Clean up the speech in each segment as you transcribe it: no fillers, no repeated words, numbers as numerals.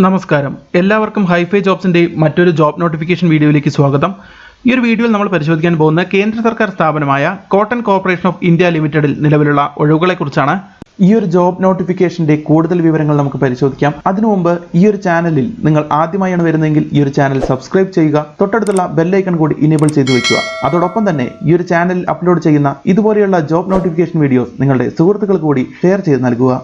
നമസ്കാരം, എല്ലാവർക്കും ഹൈഫൈ ജോബ്സിന്റെ മറ്റൊരു ജോബ് നോട്ടിഫിക്കേഷൻ വീഡിയോയിലേക്ക് സ്വാഗതം. ഈ ഒരു വീഡിയോയിൽ നമ്മൾ പരിശോധിക്കാൻ പോകുന്ന കേന്ദ്ര സർക്കാർ സ്ഥാപനമായ കോട്ടൺ കോർപ്പറേഷൻ ഓഫ് ഇന്ത്യ ലിമിറ്റഡിൽ നിലവിലുള്ള ഒഴിവുകളെക്കുറിച്ചാണ്. ഈ ഒരു ജോബ് നോട്ടിഫിക്കേഷന്റെ കൂടുതൽ വിവരങ്ങൾ നമുക്ക് പരിശോധിക്കാം. അതിനു മുമ്പ് ഈ ഒരു ചാനലിൽ നിങ്ങൾ ആദ്യമായാണ് വരുന്നതെങ്കിൽ ഈ ഒരു ചാനൽ സബ്സ്ക്രൈബ് ചെയ്യുക, തൊട്ടടുത്തുള്ള ബെല്ലൈക്കൺ കൂടി ഇനേബിൾ ചെയ്തു വെക്കുക. അതോടൊപ്പം തന്നെ ഈ ഒരു ചാനലിൽ അപ്ലോഡ് ചെയ്യുന്ന ഇതുപോലെയുള്ള ജോബ് നോട്ടിഫിക്കേഷൻ വീഡിയോസ് നിങ്ങളുടെ സുഹൃത്തുക്കൾക്ക് കൂടി ഷെയർ ചെയ്ത് നൽകുക.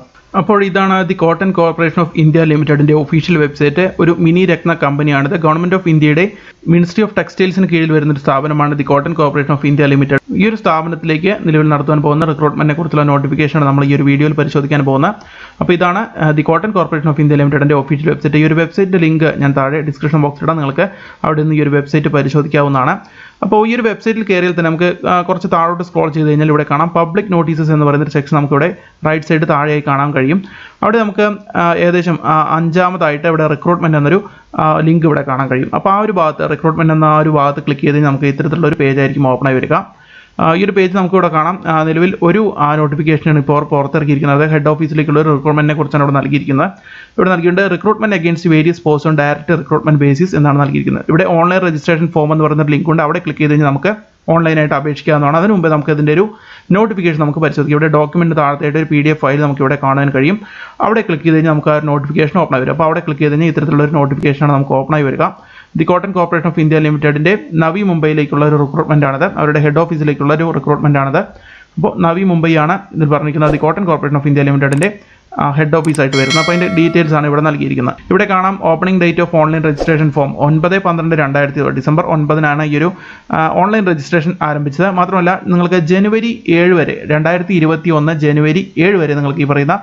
അപ്പോൾ ഇതാണ് the cotton corporation of India ലിമിറ്റഡിന്റെ ഒഫീഷ്യൽ വെബ്സൈറ്റ്. ഒരു മിനി രത്ന കമ്പനിയാണിത്. ഗവൺമെന്റ് ഓഫ് ഇന്ത്യയുടെ മിനിസ്ട്രി ഓഫ് ടെക്സ്റ്റൈൽസിന് കീഴിൽ വരുന്ന ഒരു സ്ഥാപനമാണ് the cotton corporation of India limited. ഈ ഒരു സ്ഥാപനത്തിലേക്ക് നിലവിൽ നടത്താൻ പോകുന്ന റിക്രൂട്ട്മെന്റിനെ കുറിച്ചുള്ള നോട്ടിഫിക്കേഷനാണ് നമ്മൾ ഈ ഒരു വീഡിയോയിൽ പരിശോധിക്കാൻ പോകുന്നത്. അപ്പോൾ ഇതാണ് the cotton corporation of India ലിമിറ്റഡിന്റെ ഒഫീഷ്യൽ വെബ്സൈറ്റ്. ഈ ഒരു വെബ്സൈറ്റിന്റെ ലിങ്ക് ഞാൻ താഴെ ഡിസ്ക്രിപ്ഷൻ ബോക്സിൽ ഇടാം. നിങ്ങൾക്ക് അവിടെ നിന്ന് ഈ ഒരു വെബ്സൈറ്റ് പരിശോധിക്കാവുന്നതാണ്. അപ്പോൾ ഈ ഒരു വെബ്സൈറ്റിൽ കയറിയാൽ തന്നെ നമുക്ക് കുറച്ച് താഴോട്ട് സ്ക്രോൾ ചെയ്ത് കഴിഞ്ഞാൽ ഇവിടെ കാണാം പബ്ലിക് നോട്ടീസസ് എന്ന് പറയുന്ന ഒരു സെക്ഷൻ നമുക്കിവിടെ റൈറ്റ് സൈഡ് താഴെയായി കാണാൻ കഴിയും. അവിടെ നമുക്ക് ഏകദേശം അഞ്ചാമതായിട്ട് ഇവിടെ റിക്രൂട്ട്മെന്റ് എന്നൊരു ലിങ്ക് ഇവിടെ കാണാൻ കഴിയും. അപ്പോൾ ആ ഒരു ഭാഗത്ത് റിക്രൂട്ട്മെന്റ് എന്ന ആ ഒരു ഭാഗത്ത് ക്ലിക്ക് ചെയ്ത് നമുക്ക് ഇത്തരത്തിലുള്ള ഒരു പേജ് ആയിരിക്കും ഓപ്പൺ ആയി വരിക. ഈ ഒരു പേജ് നമുക്കിവിടെ കാണാം. നിലവിൽ ഒരു നോട്ടിഫിക്കേഷനാണ് ഇപ്പോൾ പുറത്തിറക്കിയിരിക്കുന്നത്. ഹെഡ് ഓഫീസിലേക്കുള്ള ഒരു റിക്രൂട്ട്മെന്റിനെ കുറിച്ചാണ് ഇവിടെ നൽകിയിരിക്കുന്നത്. ഇവിടെ നൽകിയിട്ടുണ്ട് recruitment against various post on direct recruitment basis എന്നാണ് നൽകിയിരിക്കുന്നത്. ഇവിടെ ഓൺലൈൻ രജിസ്ട്രേഷൻ ഫോം എന്ന് പറയുന്ന ലിങ്ക് ഉണ്ട്. അവിടെ ക്ലിക്ക് ചെയ്ത് കഴിഞ്ഞാൽ നമുക്ക് ഓൺലൈനായിട്ട് അപേക്ഷിക്കാവുന്നതാണ്. അതിന് മുമ്പ് നമുക്ക് ഇതിൻ്റെ ഒരു നോട്ടിഫിക്കേഷൻ നമുക്ക് പരിശോധിക്കാം. ഇവിടെ ഡോക്യുമെന്റ് താഴത്തായിട്ട് ഒരു PDF ഫയൽ നമുക്ക് ഇവിടെ കാണാൻ കഴിയും. അവിടെ ക്ലിക്ക് ചെയ്ത് കഴിഞ്ഞാൽ നമുക്ക് ആ നോട്ടിഫിക്കേഷൻ ഓപ്പൺ ആയി വരും. അപ്പോൾ അവിടെ ക്ലിക്ക് ചെയ്ത് കഴിഞ്ഞാൽ ഇത്തരത്തിലുള്ള ഒരു നോട്ടിഫിക്കേഷനാണ് നമുക്ക് ഓപ്പൺ ആയി വരിക. The cotton corporation of India ലിമിറ്റഡിന്റെ നവി മുംബൈയിലേക്കുള്ള ഒരു റിക്രൂട്ട്മെന്റ് ആണിത്. അവരുടെ ഹെഡ് ഓഫീസിലേക്കുള്ള ഒരു റിക്രൂട്ട്മെന്റ് ആണിത്. അപ്പോൾ നവി മുംബൈ ആണ് ഇതിൽ പറഞ്ഞിരിക്കുന്നത്. The cotton corporation of India ലിമിറ്റഡിന്റെ ഹെഡ് ഓഫീസായിട്ട് വരുന്നത്. അപ്പോൾ അതിൻ്റെ ഡീറ്റെയിൽസ് ആണ് ഇവിടെ നൽകിയിരിക്കുന്നത്. ഇവിടെ കാണാം opening date of online registration form 9/12/2020 December 9 ഈ ഒരു ഓൺലൈൻ രജിസ്ട്രേഷൻ ആരംഭിച്ചത്. മാത്രമല്ല നിങ്ങൾക്ക് ജനുവരി 7 വരെ 2021 ജനുവരി 7 വരെ നിങ്ങൾക്ക് ഈ പറയുന്ന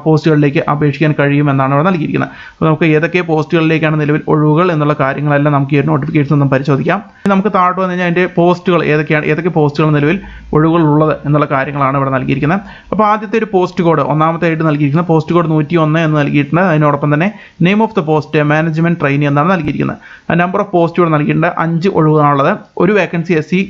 പോസ്റ്റുകളിലേക്ക് അപേക്ഷിക്കാൻ കഴിയുമെന്നാണ് ഇവിടെ നൽകിയിരിക്കുന്നത്. അപ്പോൾ നമുക്ക് ഏതൊക്കെ പോസ്റ്റുകളിലേക്കാണ് നിലവിൽ ഒഴിവുകൾ എന്നുള്ള കാര്യങ്ങളെല്ലാം നമുക്ക് ഈ ഒരു നോട്ടിഫിക്കേഷൻ ഒന്നും പരിശോധിക്കാം. നമുക്ക് താഴോട്ട് വന്നു കഴിഞ്ഞാൽ അതിൻ്റെ പോസ്റ്റുകൾ ഏതൊക്കെ പോസ്റ്റുകൾ നിലവിൽ ഒഴിവുകൾ ഉള്ളത് എന്നുള്ള കാര്യങ്ങളാണ് ഇവിടെ നൽകിയിരിക്കുന്നത്. അപ്പോൾ ആദ്യത്തെ ഒരു പോസ്റ്റ് കോഡ് ഒന്നാമത്തായിട്ട് നൽകിയിരിക്കുന്നത് പോസ്റ്റ് കോഡ് 101 എന്ന് നൽകിയിട്ടുണ്ട്. അതിനോടൊപ്പം തന്നെ name of the post management trainee എന്നാണ് നൽകിയിരിക്കുന്നത്. നമ്പർ ഓഫ് പോസ്റ്റുകൾ നൽകിയിട്ടുണ്ട്. 5 ഒഴിവുകളാണുള്ളത്. ഒരു വേക്കൻസി SC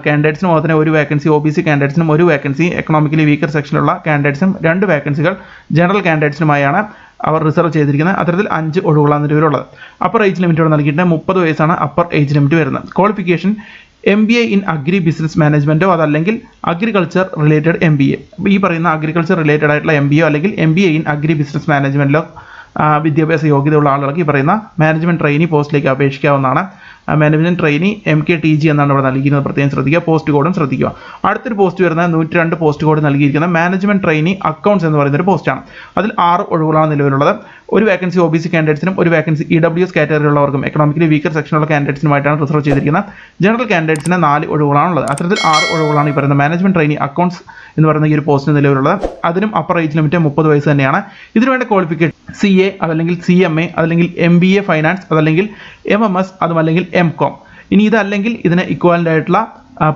കാൻഡിഡേറ്റ്സിനും അതുപോലെ തന്നെ ഒരു വേക്കൻസി OBC കാൻഡിഡേറ്റ്സിനും ഒരു വേക്കൻസി എക്കണോമിക്കലി വീക്കർ സെക്ഷനിലുള്ള കാൻഡിഡേറ്റ്സിനും 2 വേക്കൻസികൾ ജനറൽ കാൻഡിഡേറ്റ്സിനുമായാണ് അവർ റിസർവ് ചെയ്തിരിക്കുന്നത്. അത്തരത്തിൽ 5 ഒഴിവുകളാണ് നിലവിലുള്ളത്. അപ്പർ ഏജ് ലിമിറ്റ് നൽകിയിട്ട് 30 വയസ്സാണ് അപ്പർ ഏജ് ലിമിറ്റ് വരുന്നത്. Qualification MBA in agri business മാനേജ്മെന്റോ അതല്ലെങ്കിൽ അഗ്രികൾച്ചർ റിലേറ്റഡ് MBA. ഈ പറയുന്ന അഗ്രികൾച്ചർ റിലേറ്റഡ് ആയിട്ടുള്ള MBA അല്ലെങ്കിൽ MBA ഇൻ അഗ്രി ബിസിനസ് മാനേജ്മെന്റിലോ വിദ്യാഭ്യാസ യോഗ്യതയുള്ള ആളുകൾക്ക് ഈ പറയുന്ന മാനേജ്മെന്റ് ട്രെയിനി പോസ്റ്റിലേക്ക് അപേക്ഷിക്കാവുന്നതാണ്. മാനേജ്മെന്റ് ട്രെയിനി MKTG എന്നാണ് ഇവിടെ നൽകിയിരിക്കുന്നത്. പ്രത്യേകം ശ്രദ്ധിക്കുക. പോസ്റ്റ് കോഡും ശ്രദ്ധിക്കുക. അടുത്തൊരു പോസ്റ്റ് വരുന്നത് 102 പോസ്റ്റ് കോഡ് നൽകിയിരിക്കുന്നത് മാനേജ്മെന്റ് ട്രെയിനി അക്കൗണ്ട്സ് എന്ന് പറയുന്ന ഒരു പോസ്റ്റാണ്. അതിൽ 6 ഒഴിവുകളാണ് നിലവിലുള്ളത്. ഒരു വേക്കൻസി OBC കാൻഡിഡേറ്റ്സിനും ഒരു വേക്കൻസി EWS കാറ്റഗറിയുള്ളവർക്കും എക്കണോമിക്കലി വീക്കർ സെക്ഷനുള്ള കാൻഡിഡേറ്റ്സിനുമായിട്ടാണ് റിസർവ് ചെയ്തിരിക്കുന്നത്. ജനറൽ കാൻഡിഡേറ്റ്സിന് 4 ഒഴിവുകളാണുള്ളത്. അത്തരത്തിൽ 6 ഒഴിവുകളാണ് ഈ പറയുന്ന മാനേജ്മെന്റ് ട്രെയിനി അക്കൗണ്ട്സ് എന്ന് പറയുന്ന ഈ ഒരു പോസ്റ്റിന് നിലവിലുള്ളത്. അതിനും അപ്പർ ഏജ് ലിമിറ്റ് 30 വയസ്സ് തന്നെയാണ്. ഇതിനുവേണ്ട ക്വാളിഫിക്കേഷൻ CA അതല്ലെങ്കിൽ CMA അതല്ലെങ്കിൽ MBA ഫൈനാൻസ് അതല്ലെങ്കിൽ MMS അതുമല്ലെങ്കിൽ MCOM. ഇനി ഇതല്ലെങ്കിൽ ഇതിന് ഇക്വാലന്റ് ആയിട്ടുള്ള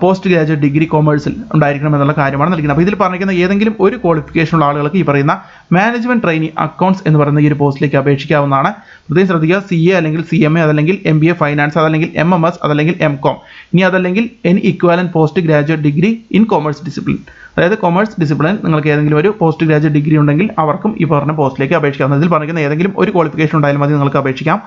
പോസ്റ്റ് ഗ്രാജുവേറ്റ് ഡിഗ്രി കൊമേഴ്സിൽ ഉണ്ടായിരിക്കണം എന്നുള്ള കാര്യമാണ് നൽകുന്നത്. അപ്പോൾ ഇതിൽ പറഞ്ഞിരിക്കുന്ന ഏതെങ്കിലും ഒരു ക്വാളിഫിക്കേഷൻ ഉള്ള ആളുകൾക്ക് ഈ പറയുന്ന മാനേജ്മെന്റ് ട്രെയിനി അക്കൗണ്ട്സ് എന്ന് പറയുന്ന ഈ ഒരു പോസ്റ്റിലേക്ക് അപേക്ഷിക്കാവുന്നതാണ്. പ്രത്യേകം ശ്രദ്ധിക്കുക. CA അല്ലെങ്കിൽ CMA അതല്ലെങ്കിൽ MBA ഫൈനാൻസ് അതല്ലെങ്കിൽ MMS അതല്ലെങ്കിൽ MCOM. ഇനി അതല്ലെങ്കിൽ any equivalent post graduate degree in commerce discipline. അതായത് കൊമേഴ്സ് ഡിസിപ്ലിൻ നിങ്ങൾക്ക് ഏതെങ്കിലും ഒരു പോസ്റ്റ് ഗ്രാജുവേറ്റ് ഡിഗ്രി ഉണ്ടെങ്കിൽ അവർക്കും ഈ പറഞ്ഞ പോസ്റ്റിലേക്ക് അപേക്ഷിക്കാം. ഇതിൽ പറഞ്ഞിരിക്കുന്ന ഏതെങ്കിലും ഒരു ക്വാളിഫിക്കേഷൻ ഉണ്ടായാലും മതി നിങ്ങൾക്ക് അപേക്ഷിക്കാം.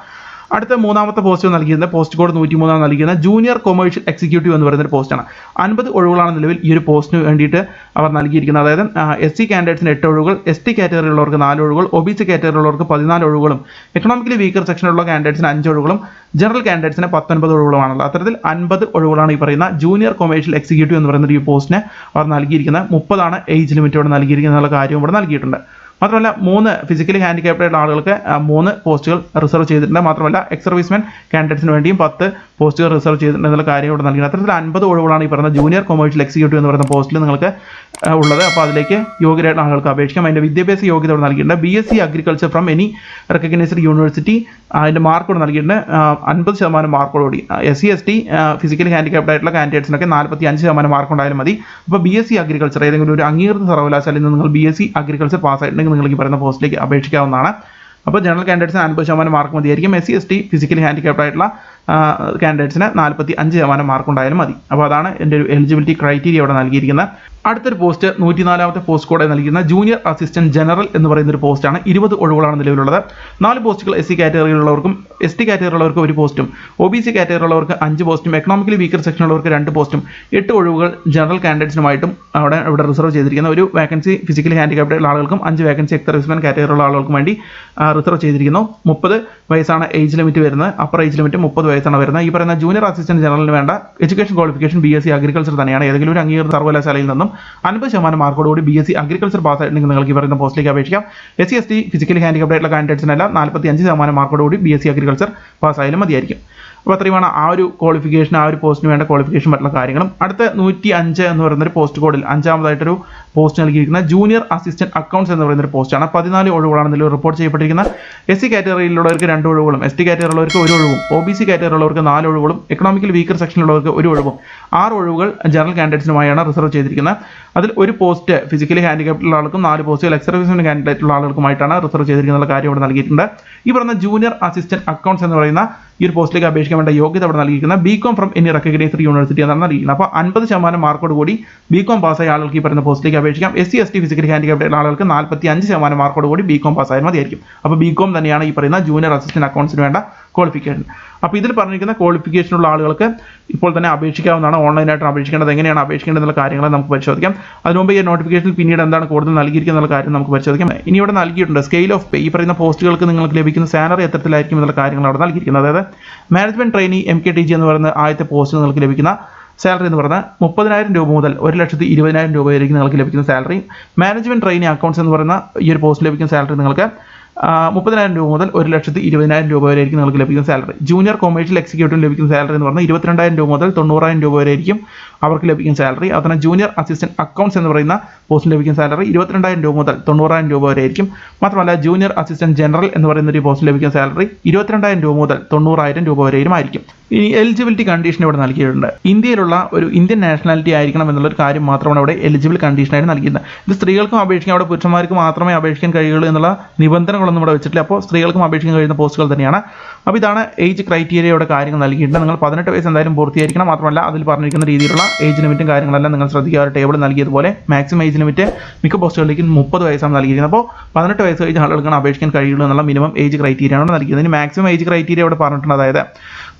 അടുത്ത മൂന്നാമത്തെ പോസ്റ്റ് നൽകിയിരുന്നത് പോസ്റ്റ് കോഡ് 103 നൽകിയിരുന്നത് ജൂനിയർ കൊമേഴ്ഷ്യൽ എക്സിക്യൂട്ടീവ് എന്ന് പറയുന്ന ഒരു പോസ്റ്റാണ്. 50 ഒഴിവുകളാണ് നിലവിൽ ഈ ഒരു പോസ്റ്റിന് വേണ്ടിയിട്ട് അവർ നൽകിയിരിക്കുന്നത്. അതായത് SC കാൻഡിഡേറ്റ്സിന് 8 ഒഴിവുകൾ, ST കാറ്റഗറിയുള്ളവർക്ക് 4 ഒഴിവുകൾ, OBC കാറ്റഗറിയുള്ളവർക്ക് 14 ഒഴിവുകളും എക്കണോമിക്കലി വീക്കർ സെക്ഷനിലുള്ള കാൻഡിഡേറ്റ്സിന് 5 ഒഴിവുകളും ജനറൽ കാൻഡിഡേറ്റ്സിന് 19 ഒഴിവുകളാണുള്ളത്. അത്തരത്തിൽ 50 ഒഴിവുകളാണ് ഈ പറയുന്ന ജൂനിയർ കൊമേഴ്ഷ്യൽ എക്സിക്യൂട്ടീവ് എന്ന് പറയുന്ന ഈ പോസ്റ്റിന് അവർ നൽകിയിരിക്കുന്നത്. 30 ഏജ് ലിമിറ്റോട് നൽകിയിരിക്കുന്ന എന്നുള്ള കാര്യവും ഇവിടെ നൽകിയിട്ടുണ്ട്. മാത്രമല്ല 3 ഫിസിക്കലി ഹാൻഡിക്യാപ്ഡ് ആയിട്ടുള്ള ആളുകൾക്ക് 3 പോസ്റ്റുകൾ റിസർവ് ചെയ്തിട്ടുണ്ട്. മാത്രമല്ല എക്സ് സർവീസ്മെൻ കാൻഡിഡേറ്റ്സിന് വേണ്ടിയും 10 പോസ്റ്റുകൾ റിസർവ് ചെയ്തിട്ടുണ്ട് എന്നുള്ള കാര്യം ഇവിടെ നൽകിയത്. അത്തരത്തിൽ 50 ഒഴിവുകളാണ് ഈ പറയുന്ന ജൂനിയർ കൊമേഴ്ഷ്യൽ എക്സിക്യൂട്ടീവ് എന്ന് പറയുന്ന പോസ്റ്റിൽ നിങ്ങൾക്ക് ഉള്ളത്. അപ്പോൾ അതിലേക്ക് യോഗ്യരായിട്ടുള്ള ആളുകൾക്ക് അപേക്ഷിക്കാം. അതിൻ്റെ വിദ്യാഭ്യാസ യോഗ്യത ഇവിടെ നൽകിയിട്ടുണ്ട്. BSc agriculture from any recognised university. അതിൻ്റെ മാർക്ക് ഇവിടെ നൽകിയിട്ടുണ്ട് 50% മാർക്കോടുകൂടി. SC ST ഫിസിക്കലി ഹാൻഡിക്യാപ്ഡ് ആയിട്ടുള്ള കാൻഡിഡേറ്റ്സിനൊക്കെ 45% മാർക്ക് ഉണ്ടായാലും മതി. അപ്പോൾ BSc അഗ്രികൾച്ചർ ഏതെങ്കിലും ഒരു അംഗീകൃത സർവകലാശാലയിൽ നിന്ന് നിങ്ങൾ BSc അഗ്രികൾച്ചർ പാസ്സായിട്ടുണ്ടെങ്കിൽ നിങ്ങൾക്ക് ഈ പറയുന്ന പോസ്റ്റിലേക്ക് അപേക്ഷിക്കാവുന്നതാണ്. അപ്പോൾ ജനറൽ കാൻഡിഡേറ്റ്സിന് 50% മാർക്ക് മതിയായിരിക്കും. SC ST ഫിസിക്കലി ഹാൻഡിക്യാപ്ഡ് ആയിട്ടുള്ള കാൻഡിഡേറ്റ്സിന് 45% മാർക്ക് ഉണ്ടായാലും മതി. അപ്പോൾ അതാണ് എൻ്റെ ഒരു എലിജിബിലിറ്റി ക്രൈറ്റീരിയ ഇവിടെ നൽകിയിരിക്കുന്നത്. അടുത്തൊരു പോസ്റ്റ് 104ാമത്തെ പോസ്റ്റ് കോഡ് നൽകിയിരുന്ന ജൂനിയർ അസിസ്റ്റന്റ് ജനറൽ എന്ന് പറയുന്ന ഒരു പോസ്റ്റാണ്. 20 ഒഴിവുകളാണ് നിലവിലുള്ളത്. 4 പോസ്റ്റുകൾ SC കാറ്റഗറിയിലുള്ളവർക്കും ST കാറ്റഗറിയിലുള്ളവർക്ക് 1 പോസ്റ്റും OBC കാറ്റഗറിയിലുള്ളവർക്ക് 5 പോസ്റ്റും എക്കണോമിക്കലി വീക്കർ സെക്ഷനുള്ളവർക്ക് 2 പോസ്റ്റും 8 ഒഴിവുകൾ ജനറൽ കാൻഡിഡേറ്റ്സിനുമായിട്ടും ഇവിടെ റിസർവ് ചെയ്തിരിക്കുന്ന ഒരു വേക്കൻസി ഫിസിക്കലി ഹാൻഡിക്യാപ്ഡ് ആളുകൾക്കും 5 വേക്കൻസി എക്സ് സർവീസ്മാൻ കാറ്റഗറിയിലുള്ള ആളുകൾക്കും വേണ്ടി റിസർവ് ചെയ്തിരിക്കുന്നു. 30 വയസ്സാണ് ഏജ് ലിമിറ്റ് വരുന്നത്. അപ്പർ ഏജ് ലിമിറ്റ് 30 വയസ്സാണ് വരുന്നത്. ഈ പറയുന്ന ജൂനിയർ അസിസ്റ്റന്റ് ജനറലിന് വേണ്ട എഡ്യൂക്കേഷൻ ക്വാളിഫിക്കേഷൻ BSc അഗ്രികൾച്ചർ തന്നെയാണ്. ഏതെങ്കിലും ഒരു അംഗീകൃത സർവകലാശാലയിൽ നിന്നും 50% മാർക്കോടുകൂടി BSc അഗ്രികൾച്ചർ പാസ്സായിട്ടുണ്ടെങ്കിൽ നിങ്ങൾക്ക് ഈ പറയുന്ന പോസ്റ്റിലേക്ക് അപേക്ഷിക്കാം. SC ST ഫിസിക്കലി ഹാൻഡിക്യാപ്ഡ് ആയിട്ടുള്ള കാൻഡിഡേറ്റ്സിനെല്ലാം 45% മാർക്കോടുകൂടി BSc അഗ്രികൾച്ചർ പാസ്സായാലും മതിയായിരിക്കും. അപ്പോൾ അത്രയുമാണ് ആ ഒരു ക്വാളിഫിക്കേഷൻ, ആ ഒരു പോസ്റ്റിന് വേണ്ട ക്വാളിഫിക്കേഷൻ മറ്റുള്ള കാര്യങ്ങളും. അടുത്ത 105 എന്ന് പറയുന്നൊരു പോസ്റ്റ് കോഡിൽ 5ാമതായിട്ടൊരു പോസ്റ്റ് നൽകിയിരിക്കുന്ന ജൂനിയർ അസിസ്റ്റന്റ് അക്കൗണ്ട്സ് എന്ന് പറയുന്നൊരു പോസ്റ്റാണ്. 14 ഒഴിവുകളാണ് നിലവിൽ റിപ്പോർട്ട് ചെയ്യപ്പെട്ടിരിക്കുന്നത്. SC കാറ്റഗറിയിലുള്ളവർക്ക് 2 ഒഴിവുകളും ST കാറ്റഗറിയുള്ളവർക്ക് 1 ഒഴിവും OBC കാറ്റഗറിയുള്ളവർക്ക് 4 ഒഴിവുകളും എക്കണോമിക്കൽ വീക്കർ സെക്ഷനിലുള്ളവർക്ക് 1 ഒഴിവും 6 ഒഴിവുകൾ ജനറൽ കാൻഡിഡേറ്റ്സിനുമായാണ് റിസർവ് ചെയ്തിരിക്കുന്നത്. അതിൽ 1 പോസ്റ്റ് ഫിസിക്കലി ഹാൻഡിക്യാപ്ഡ് ആൾക്കും 4 പോസ്റ്റുകൾ എക്സ് സർവീസ്മെൻ കാൻഡിഡേറ്റുള്ള ആളുകൾക്കുമായിട്ടാണ് റിസർവ് ചെയ്തിരിക്കുന്ന കാര്യം ഇവിടെ നൽകിയിട്ടുണ്ട്. ഈ പറഞ്ഞ ജൂനിയർ അസിസ്റ്റന്റ് അക്കൗണ്ട്സ് എന്ന് പറയുന്ന ഈ ഒരു പോസ്റ്റിലേക്ക് അപേക്ഷിക്കാൻ വേണ്ട യോഗ്യത അവിടെ നൽകിയിരിക്കുന്നത് BCom from any recognised university എന്നാണ് നൽകിയിരിക്കുന്നത്. അപ്പോൾ 50% മാർക്കോട് കൂടി BCom പാസ്സായ ആളുകൾക്ക് ഈ പറയുന്ന പോസ്റ്റിലേക്ക് അപേക്ഷിക്കാം. SC ST ഫിസിക്കലി ഹാൻഡിക്യാപ്ഡ് ആളുകൾക്ക് 45% മാർക്കോട് കൂടി BCom പാസ്സായാൽ മതിയായിരിക്കും. അപ്പോൾ BCom തന്നെയാണ് ഈ പറയുന്ന ജൂനിയർ അസിസ്റ്റന്റ് അക്കൗണ്ട്സിന് വേണ്ട ക്വാളിഫിക്കേഷൻ. അപ്പോൾ ഇതിൽ പറഞ്ഞിരിക്കുന്ന ക്വാളിഫിക്കേഷനുള്ള ആളുകൾക്ക് ഇപ്പോൾ തന്നെ അപേക്ഷിക്കാവുന്നതാണ്. ഓൺലൈനായിട്ട് അപേക്ഷിക്കേണ്ടത്, എങ്ങനെയാണ് അപേക്ഷിക്കേണ്ടത് എന്നുള്ള കാര്യങ്ങൾ നമുക്ക് പരിശോധിക്കാം. അതിനുമുമ്പ് ഈ നോട്ടിഫിക്കേഷനിൽ പിന്നീട് എന്താണ് കൂടുതൽ നൽകിയിരിക്കുന്ന കാര്യം നമുക്ക് പരിശോധിക്കാം. ഇനി ഇവിടെ നൽകിയിട്ടുണ്ട് സ്കെയിൽ ഓഫ് പേ. ഈ പറയുന്ന പോസ്റ്റുകൾക്ക് നിങ്ങൾക്ക് ലഭിക്കുന്ന സാലറി എത്രത്തിലായിരിക്കും എന്നുള്ള കാര്യങ്ങൾ അവിടെ നൽകിയിരിക്കുന്നത്. അതായത് മാനേജ്മെന്റ് ട്രെയിനി MKTG എന്ന് പറയുന്ന ആദ്യത്തെ പോസ്റ്റ് നിങ്ങൾക്ക് ലഭിക്കുന്ന സാലറി എന്ന് പറഞ്ഞാൽ 30,000 രൂപ മുതൽ 1,20,000 രൂപ വരെയും നിങ്ങൾക്ക് ലഭിക്കുന്ന സാലറി. മാനേജ്മെന്റ് ട്രെയിനി അക്കൗണ്ട്സ് എന്ന് പറയുന്ന ഈ ഒരു പോസ്റ്റ് ലഭിക്കുന്ന സാലറി നിങ്ങൾക്ക് 30,000 രൂപ മുതൽ 1,20,000 രൂപ വരെ ആയിരിക്കും നിങ്ങൾക്ക് ലഭിക്കുന്ന സാലറി. ജൂനിയർ കൊമേഴ്ഷ്യൽ എക്സിക്യൂട്ടീവ് ലഭിക്കുന്ന സാലറി എന്ന് പറഞ്ഞാൽ 22,000 രൂപ മുതൽ 90,000 രൂപ വരെ ആയിരിക്കും അവർക്ക് ലഭിക്കുന്ന സാലറി. അതുപോലെ ജൂനിയർ അസിസ്റ്റന്റ് അക്കൗണ്ട്സ് എന്ന് പറയുന്ന പോസ്റ്റിന് ലഭിക്കുന്ന സാലറി 22,000 രൂപ മുതൽ 90,000 രൂപ വരെ ആയിരിക്കും. മാത്രമല്ല ജൂനിയർ അസിസ്റ്റന്റ് ജനറൽ എന്ന് പറയുന്ന ഒരു പോസ്റ്റിന് ലഭിക്കുന്ന സാലറി 22,000 രൂപ മുതൽ 90,000 രൂപ വരെയും ആയിരിക്കും. ഇനി എലിജിബിലിറ്റി കണ്ടീഷൻ ഇവിടെ നൽകിയിട്ടുണ്ട്. ഇന്ത്യയിലുള്ള ഒരു ഇന്ത്യൻ നാഷണാലിറ്റി ആയിരിക്കണം എന്നുള്ളൊരു കാര്യം മാത്രമാണ് ഇവിടെ എലിജിബിൾ കണ്ടീഷനായിട്ട് നൽകിയിരുന്നത്. ഇത് സ്ത്രീകൾക്കും അപേക്ഷിക്കാം, അവിടെ പുരുഷന്മാർക്ക് മാത്രമേ അപേക്ഷിക്കാൻ കഴിയുള്ളൂ എന്നുള്ള നിബന്ധനകളൊന്നും ഇവിടെ വെച്ചിട്ടില്ല. അപ്പോൾ സ്ത്രീകൾക്കും അപേക്ഷിക്കാൻ കഴിയുന്ന പോസ്റ്റുകൾ തന്നെയാണ്. അപ്പോൾ ഇതാണ് ഏജ് ക്രൈറ്റീരിയയുടെ കാര്യങ്ങൾ നൽകിയിട്ടുണ്ട്. നിങ്ങൾ 18 വയസ്സ് എന്തായാലും പൂർത്തിയായിരിക്കണം. മാത്രമല്ല അതിൽ പറഞ്ഞിരിക്കുന്ന രീതിയിലുള്ള ഏജ് ലിമിറ്റും കാര്യങ്ങളെല്ലാം നിങ്ങൾ ശ്രദ്ധിക്കുക. ഒരു ടേബിൾ നൽകിയതുപോലെ മാക്സിമം ഏജ് ലിമിറ്റ് മിക്ക പോസ്റ്റുകളിലേക്കും 30 വയസ്സാണ് നൽകിയിരിക്കുന്നത്. അപ്പോൾ 18 വയസ്സ് കഴിഞ്ഞ ആളുകൾക്കാണ് അപേക്ഷിക്കാൻ കഴിയുള്ളൂ എന്നുള്ള മിനിമം ഏജ് ക്രൈറ്റീരിയ ആണ് നൽകിയത്. ഇനി മാക്സിമം ഏജ് ക്രൈറ്റീരിയ ഇവിടെ പറഞ്ഞിട്ടുണ്ട്. അതായത്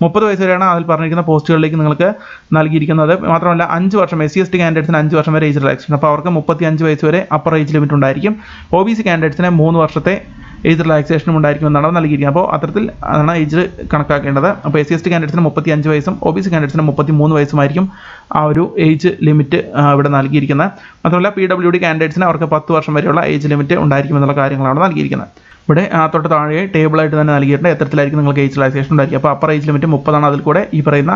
30 വയസ്സ് വരെയാണ് അതിൽ പറഞ്ഞിരിക്കുന്ന പോസ്റ്റുകളിലേക്ക് നിങ്ങൾക്ക് നൽകിയിരിക്കുന്നത്. മാത്രമല്ല 5 വർഷം SC ST കാൻഡിഡേറ്റ്സിന് 5 വർഷം വരെ ഏജ് റിലാക്സേഷൻ. അപ്പോൾ അവർക്ക് 35 വയസ്സ് വരെ അപ്പർ ഏജ് ലിമിറ്റ് ഉണ്ടായിരിക്കും. OBC കാൻഡിഡേറ്റ്സിന് 3 വർഷത്തെ ഏജ് റിലാക്സേഷനും ഉണ്ടായിരിക്കും എന്നാണ് നൽകിയിരിക്കുന്നത്. അപ്പോൾ അത്തരത്തിൽ അതാണ് ഏജ് കണക്കാക്കേണ്ടത്. അപ്പോൾ SC ST കാൻഡിഡേറ്റ്സിന് 35 വയസ്സും OBC കാൻഡിഡേറ്റ്സിന് 33 വയസ്സുമായിരിക്കും ആ ഒരു ഏജ് ലിമിറ്റ് ഇവിടെ നൽകിയിരിക്കുന്നത്. മാത്രമല്ല PWD കാൻഡിഡേറ്റ്സിന് അവർക്ക് 10 വർഷം വരെയുള്ള ഏജ് ലിമിറ്റ് ഉണ്ടായിരിക്കും എന്നുള്ള കാര്യങ്ങളാണ് നൽകിയിരിക്കുന്നത്. ഇവിടെ തൊട്ട് താഴെ ടേബിളായിട്ട് തന്നെ നൽകിയിട്ടുണ്ട് എത്തരത്തിലായിരിക്കും നിങ്ങൾക്ക് ഏജ് റിലാക്സേഷൻ ഉണ്ടായിരിക്കും. അപ്പോൾ അപ്പർ ഏജ് ലിമിറ്റ് 30 അതിൽ കൂടെ ഈ പറയുന്ന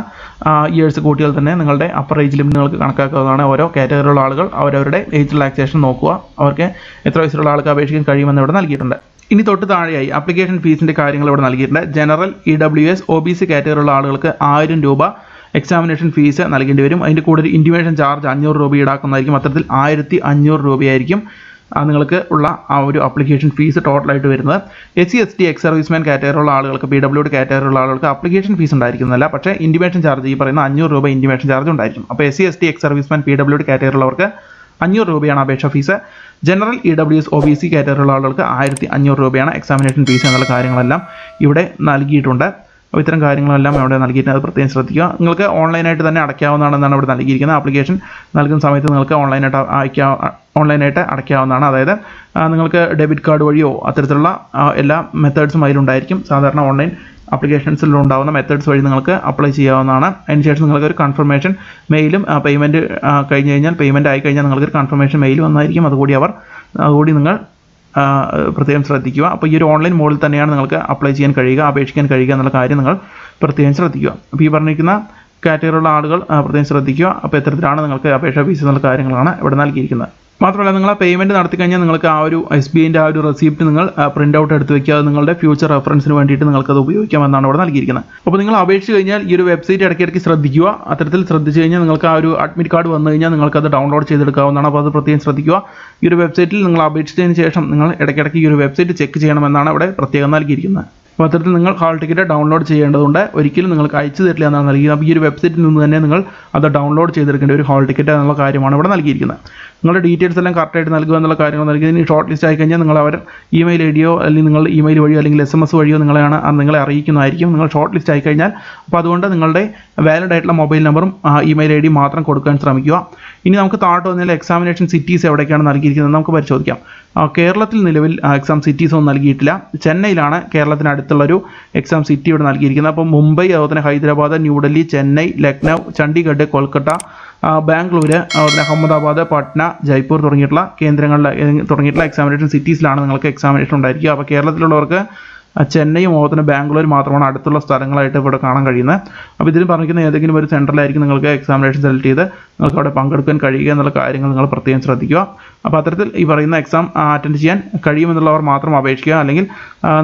ഇയേഴ്സ് കൂട്ടിയാൽ തന്നെ നിങ്ങളുടെ അപ്പർ ഏജ് ലിമിറ്റ് നിങ്ങൾക്ക് കണക്കാക്കാവുന്നതാണ്. ഓരോ കാറ്റഗറിയിലുള്ള ആളുകൾ അവരവരുടെ ഏജ് റിലാക്സേഷൻ നോക്കുക, അവർക്ക് എത്ര വയസ്സുള്ള ആൾക്ക് അപേക്ഷിക്കാൻ കഴിയുമെന്ന് ഇവിടെ നൽകിയിട്ടുണ്ട്. ഇനി തൊട്ട് താഴെയായി ആപ്ലിക്കേഷൻ ഫീസിൻ്റെ കാര്യങ്ങൾ ഇവിടെ നൽകിയിട്ടുണ്ട്. ജനറൽ EWS OBC കാറ്റഗറിയിലുള്ള ആളുകൾക്ക് 1000 രൂപ എക്സാമിനേഷൻ ഫീസ് നൽകേണ്ടി വരും. അതിൻ്റെ കൂടെ ഒരു ഇൻറ്റിമേഷൻ ചാർജ് 500 രൂപ ഈടാക്കുന്നതായിരിക്കും. അത്തരത്തിൽ 1500 രൂപയായിരിക്കും നിങ്ങൾക്ക് ഉള്ള ആ ഒരു ആപ്ലിക്കേഷൻ ഫീസ് ടോട്ടലായിട്ട് വരുന്നത്. SC ST എക്സ് സർവീസ്മാൻ കാറ്റഗറിയുള്ള ആളുകൾക്ക് PWD കാറ്റഗറിയുള്ള ആളുകൾക്ക് ആപ്ലിക്കേഷൻ ഫീസ് ഉണ്ടായിരിക്കുന്നില്ല. പക്ഷേ ഇൻറ്റിമേഷൻ ചാർജ് ഈ പറയുന്ന 500 രൂപ ഇൻറ്റിമേഷൻ ചാർജ് ഉണ്ടായിരിക്കും. അപ്പോൾ SC ST ex serviceman PWD കാറ്റഗറിയുള്ളവർക്ക് 500 രൂപയാണ് അപേക്ഷ ഫീസ്. ജനറൽ EWS OBC കാറ്റഗറിയുള്ള ആളുകൾക്ക് 1500 രൂപയാണ് എക്സാമിനേഷൻ ഫീസ് എന്നുള്ള കാര്യങ്ങളെല്ലാം ഇവിടെ നൽകിയിട്ടുണ്ട്. അപ്പോൾ ഇത്തരം കാര്യങ്ങളെല്ലാം ഇവിടെ നൽകിയിട്ടുണ്ട്. അത് പ്രത്യേകം ശ്രദ്ധിക്കുക. നിങ്ങൾക്ക് ഓൺലൈനായിട്ട് തന്നെ അടയ്ക്കാവുന്നതാണെന്നാണ് ഇവിടെ നൽകിയിരിക്കുന്നത്. ആപ്ലിക്കേഷൻ നൽകുന്ന സമയത്ത് നിങ്ങൾക്ക് ഓൺലൈനായിട്ട് അടയ്ക്കാവുന്നതാണ്. അതായത് നിങ്ങൾക്ക് ഡെബിറ്റ് കാർഡ് വഴിയോ അത്തരത്തിലുള്ള എല്ലാ മെത്തേഡ്സും അതിലുണ്ടായിരിക്കും. സാധാരണ ഓൺലൈൻ ആപ്ലിക്കേഷൻസിലുണ്ടാകുന്ന മെത്തേഡ്സ് വഴി നിങ്ങൾക്ക് അപ്ലൈ ചെയ്യാവുന്നതാണ്. അതിനുശേഷം നിങ്ങൾക്കൊരു കൺഫർമേഷൻ മെയിലും പേയ്മെൻറ്റ് കഴിഞ്ഞ് കഴിഞ്ഞാൽ പേയ്മെൻറ്റ് ആയി കഴിഞ്ഞാൽ നിങ്ങൾക്കൊരു കൺഫർമേഷൻ മെയിൽ വന്നായിരിക്കും. അതുകൂടി നിങ്ങൾ പ്രത്യേകം ശ്രദ്ധിക്കുക. അപ്പോൾ ഈ ഒരു ഓൺലൈൻ മോഡിൽ തന്നെയാണ് നിങ്ങൾക്ക് അപ്ലൈ ചെയ്യാൻ കഴിയുക, അപേക്ഷിക്കാൻ കഴിയുക എന്നുള്ള കാര്യം നിങ്ങൾ പ്രത്യേകം ശ്രദ്ധിക്കുക. അപ്പോൾ ഈ പറഞ്ഞിരിക്കുന്ന കാറ്റഗറിയുള്ള ആളുകൾ പ്രത്യേകം ശ്രദ്ധിക്കുക. അപ്പോൾ എത്തരത്തിലാണ് നിങ്ങൾക്ക് അപേക്ഷാ ഫീസ് എന്നുള്ള കാര്യങ്ങളാണ് ഇവിടെ നൽകിയിരിക്കുന്നത്. മാത്രമല്ല നിങ്ങൾ ആ പേയ്മെൻറ്റ് നടത്തി കഴിഞ്ഞാൽ നിങ്ങൾക്ക് ആ ഒരു SBIൻ്റെ ആ ഒരു റെസിപ്റ്റ് നിങ്ങൾ പ്രിൻ്റ് ഔട്ട് എടുത്ത് വയ്ക്കുക. അത് നിങ്ങളുടെ ഫ്യൂച്ചർ റെഫറൻസിന് വേണ്ടിയിട്ട് നിങ്ങൾക്കത് ഉപയോഗിക്കാമെന്നാണ് ഇവിടെ നൽകിയിരിക്കുന്നത്. അപ്പോൾ നിങ്ങൾ അപേക്ഷിച്ച് കഴിഞ്ഞാൽ ഈ ഒരു വെബ്സൈറ്റ് ഇടയ്ക്കിടയ്ക്ക് ശ്രദ്ധിക്കുക. അത്തരത്തിൽ ശ്രദ്ധിച്ചു കഴിഞ്ഞാൽ നിങ്ങൾക്ക് ആ ഒരു അഡ്മിറ്റ് കാർഡ് വന്നു കഴിഞ്ഞാൽ നിങ്ങൾക്കത് ഡൗൺലോഡ് ചെയ്തെടുക്കാവുന്നതാണ്. അപ്പോൾ അത് പ്രത്യേകം ശ്രദ്ധിക്കുക. ഈ ഒരു വെബ്സൈറ്റിൽ നിങ്ങൾ അപേക്ഷിച്ചതിന് ശേഷം നിങ്ങൾ ഇടയ്ക്കിടയ്ക്ക് ഈ ഒരു വെബ്സൈറ്റ് ചെക്ക് ചെയ്യണമെന്നാണ് ഇവിടെ പ്രത്യേകം നൽകിയിരിക്കുന്നത്. അപ്പോൾ അത്തരത്തിൽ നിങ്ങൾ ഹാൾ ടിക്കറ്റ് ഡൗൺലോഡ് ചെയ്യേണ്ടതുണ്ട്. ഒരിക്കലും നിങ്ങൾക്ക് അയച്ചു തരില്ല എന്നാണ് നൽകിയത്. അപ്പോൾ ഈ ഒരു വെബ്സൈറ്റിൽ നിന്ന് തന്നെ നിങ്ങൾ അത് ഡൗൺലോഡ് ചെയ്തെടുക്കേണ്ട ഒരു ഹാൾ ടിക്കറ്റ് എന്നുള്ള കാര്യമാണ് ഇവിടെ നൽകിയിരിക്കുന്നത്. നിങ്ങളുടെ ഡീറ്റെയിൽസ് എല്ലാം കറക്റ്റായിട്ട് നൽകുക എന്നുള്ള കാര്യങ്ങൾ നൽകി. ഇനി ഷോർട്ട് ലിസ്റ്റ് ആയി കഴിഞ്ഞാൽ നിങ്ങൾ അവർ ഇമെയിൽ ഐഡിയോ അല്ലെങ്കിൽ നിങ്ങളുടെ ഇമെയിൽ വഴിയോ അല്ലെങ്കിൽ SMS വഴിയോ നിങ്ങളെ അറിയിക്കുന്നതായിരിക്കും. നിങ്ങൾ ഷോർട്ട് ലിസ്റ്റ് ആയി കഴിഞ്ഞാൽ അപ്പോൾ അതുകൊണ്ട് നിങ്ങളുടെ വാലിഡ് ആയിട്ടുള്ള മൊബൈൽ നമ്പറും ഇമെയിൽ ID മാത്രം കൊടുക്കാൻ ശ്രമിക്കുക. ഇനി നമുക്ക് താഴോട്ട് വന്നാൽ എക്സാമിനേഷൻ സിറ്റീസ് എവിടേക്കാണ് നൽകിയിരിക്കുന്നത് നമുക്ക് പരിശോധിക്കാം. കേരളത്തിൽ നിലവിൽ എക്സാം സിറ്റീസ് ഒന്നും നൽകിയിട്ടില്ല. ചെന്നൈയിലാണ് കേരളത്തിനടുത്തുള്ളൊരു എക്സാം സിറ്റി ഇവിടെ നൽകിയിരിക്കുന്നത്. അപ്പോൾ മുംബൈ, അതുപോലെ തന്നെ ഹൈദരാബാദ്, ന്യൂഡൽഹി, ചെന്നൈ, ലക്നൗ, ചണ്ഡീഗഡ്, കൊൽക്കത്ത, ബാംഗ്ലൂർ, അതുപോലെ അഹമ്മദാബാദ്, പട്ന, ജയ്പൂർ തുടങ്ങിയിട്ടുള്ള എക്സാമിനേഷൻ സിറ്റീസിലാണ് നിങ്ങൾക്ക് എക്സാമിനേഷൻ ഉണ്ടായിരിക്കുക. അപ്പോൾ കേരളത്തിലുള്ളവർക്ക് ചെന്നൈയും അതുപോലെ തന്നെ ബാംഗ്ലൂർ മാത്രമാണ് അടുത്തുള്ള സ്ഥലങ്ങളായിട്ട് ഇവിടെ കാണാൻ കഴിയുന്നത്. അപ്പോൾ ഇതിൽ പറഞ്ഞിരിക്കുന്ന ഏതെങ്കിലും ഒരു സെൻറ്ററിലായിരിക്കും നിങ്ങൾക്ക് എക്സാമിനേഷൻ സെലക്ട് ചെയ്ത് നിങ്ങൾക്ക് അവിടെ പങ്കെടുക്കാൻ കഴിയുക എന്നുള്ള കാര്യങ്ങൾ നിങ്ങൾ പ്രത്യേകം ശ്രദ്ധിക്കുക. അപ്പോൾ അത്തരത്തിൽ ഈ പറയുന്ന എക്സാം അറ്റൻഡ് ചെയ്യാൻ കഴിയുമെന്നുള്ളവർ മാത്രം അപേക്ഷിക്കുക. അല്ലെങ്കിൽ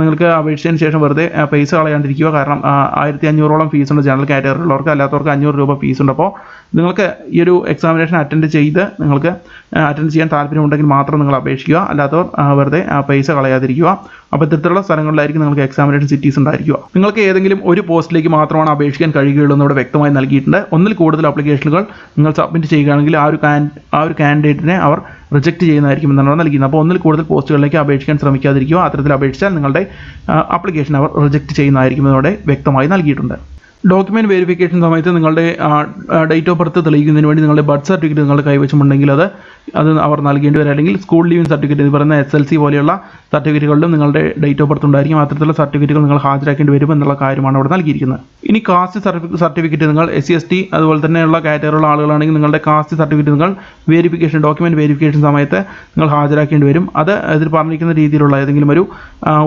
നിങ്ങൾക്ക് അപേക്ഷിച്ചതിന് ശേഷം വെറുതെ പൈസ കളയാണ്ടിരിക്കുക. കാരണം 1500ഓളം ഫീസുണ്ട് ജനറൽ കാറ്റഗറിയിലുള്ളവർക്ക്, അല്ലാത്തവർക്ക് 500 രൂപ ഫീസുണ്ട്. അപ്പോൾ നിങ്ങൾക്ക് ഈ ഒരു എക്സാമിനേഷൻ അറ്റൻഡ് ചെയ്യാൻ താല്പര്യമുണ്ടെങ്കിൽ മാത്രം നിങ്ങൾ അപേക്ഷിക്കുക. അല്ലാത്തവർ വെറുതെ പൈസ കളയാതിരിക്കുക. അപ്പോൾ ഇത്തരത്തിലുള്ള സ്ഥലങ്ങളിലായിരിക്കും നിങ്ങൾക്ക് എക്സാമിനേഷൻ സിറ്റീസ് ഉണ്ടായിരിക്കുക. നിങ്ങൾക്ക് ഏതെങ്കിലും ഒരു പോസ്റ്റിലേക്ക് മാത്രമാണ് അപേക്ഷിക്കാൻ കഴിയുകയുള്ളൂ എന്ന് ഇവിടെ വ്യക്തമായി നൽകിയിട്ടുണ്ട്. ഒന്നിൽ കൂടുതൽ ആപ്ലിക്കേഷനുകൾ നിങ്ങൾ സബ്മിറ്റ് ചെയ്യുകയാണെങ്കിൽ ആ ഒരു കാൻഡിഡേറ്റിനെ അവർ റിജക്റ്റ് ചെയ്യുന്നതായിരിക്കും എന്നാണ് നൽകിയത്. അപ്പോൾ ഒന്നിൽ കൂടുതൽ പോസ്റ്റുകളിലേക്ക് അപേക്ഷിക്കാൻ ശ്രമിക്കാതിരിക്കുക. അത്തരത്തിൽ അപേക്ഷിച്ചാൽ നിങ്ങളുടെ ആപ്ലിക്കേഷൻ അവർ റിജക്റ്റ് ചെയ്യുന്നതായിരിക്കും എന്നോടെ വ്യക്തമായി നൽകിയിട്ടുണ്ട്. ഡോക്യുമെൻറ്റ് വെരിഫിക്കേഷൻ സമയത്ത് നിങ്ങളുടെ ഡേറ്റ് ഓഫ് ബർത്ത് തെളിയിക്കുന്നതിന് വേണ്ടി നിങ്ങളുടെ ബർത്ത് സർട്ടിഫിക്കറ്റ് നിങ്ങളുടെ കൈവശമുണ്ടെങ്കിൽ അത് അവർ നൽകേണ്ടി വരും. അല്ലെങ്കിൽ സ്കൂൾ ലീവിംഗ് സർട്ടിഫിക്കറ്റ് എന്ന് പറയുന്ന SLC പോലെയുള്ള സർട്ടിഫിക്കറ്റുകളിലും നിങ്ങളുടെ ഡേറ്റ് ഓഫ് ബർത്ത് ഉണ്ടായിരിക്കും. അത്തരത്തിലുള്ള സർട്ടിഫിക്കറ്റുകൾ നിങ്ങൾ ഹാജരാക്കേണ്ടി വരും എന്നുള്ള കാര്യമാണ് അവിടെ നൽകിയിരിക്കുന്നത്. ഇനി കാസ്റ്റ് സർട്ടിഫിക്കറ്റ് നിങ്ങൾ SC/ST അതുപോലെ തന്നെയുള്ള കാറ്റഗറിയുള്ള ആളുകളാണെങ്കിൽ നിങ്ങളുടെ കാസ്റ്റ് സർട്ടിഫിക്കറ്റ് നിങ്ങൾ ഡോക്യുമെൻറ്റ് വെരിഫിക്കേഷൻ സമയത്ത് നിങ്ങൾ ഹാജരാക്കേണ്ടി വരും. അത് ഇതിൽ പറഞ്ഞിരിക്കുന്ന രീതിയിലുള്ള ഏതെങ്കിലും ഒരു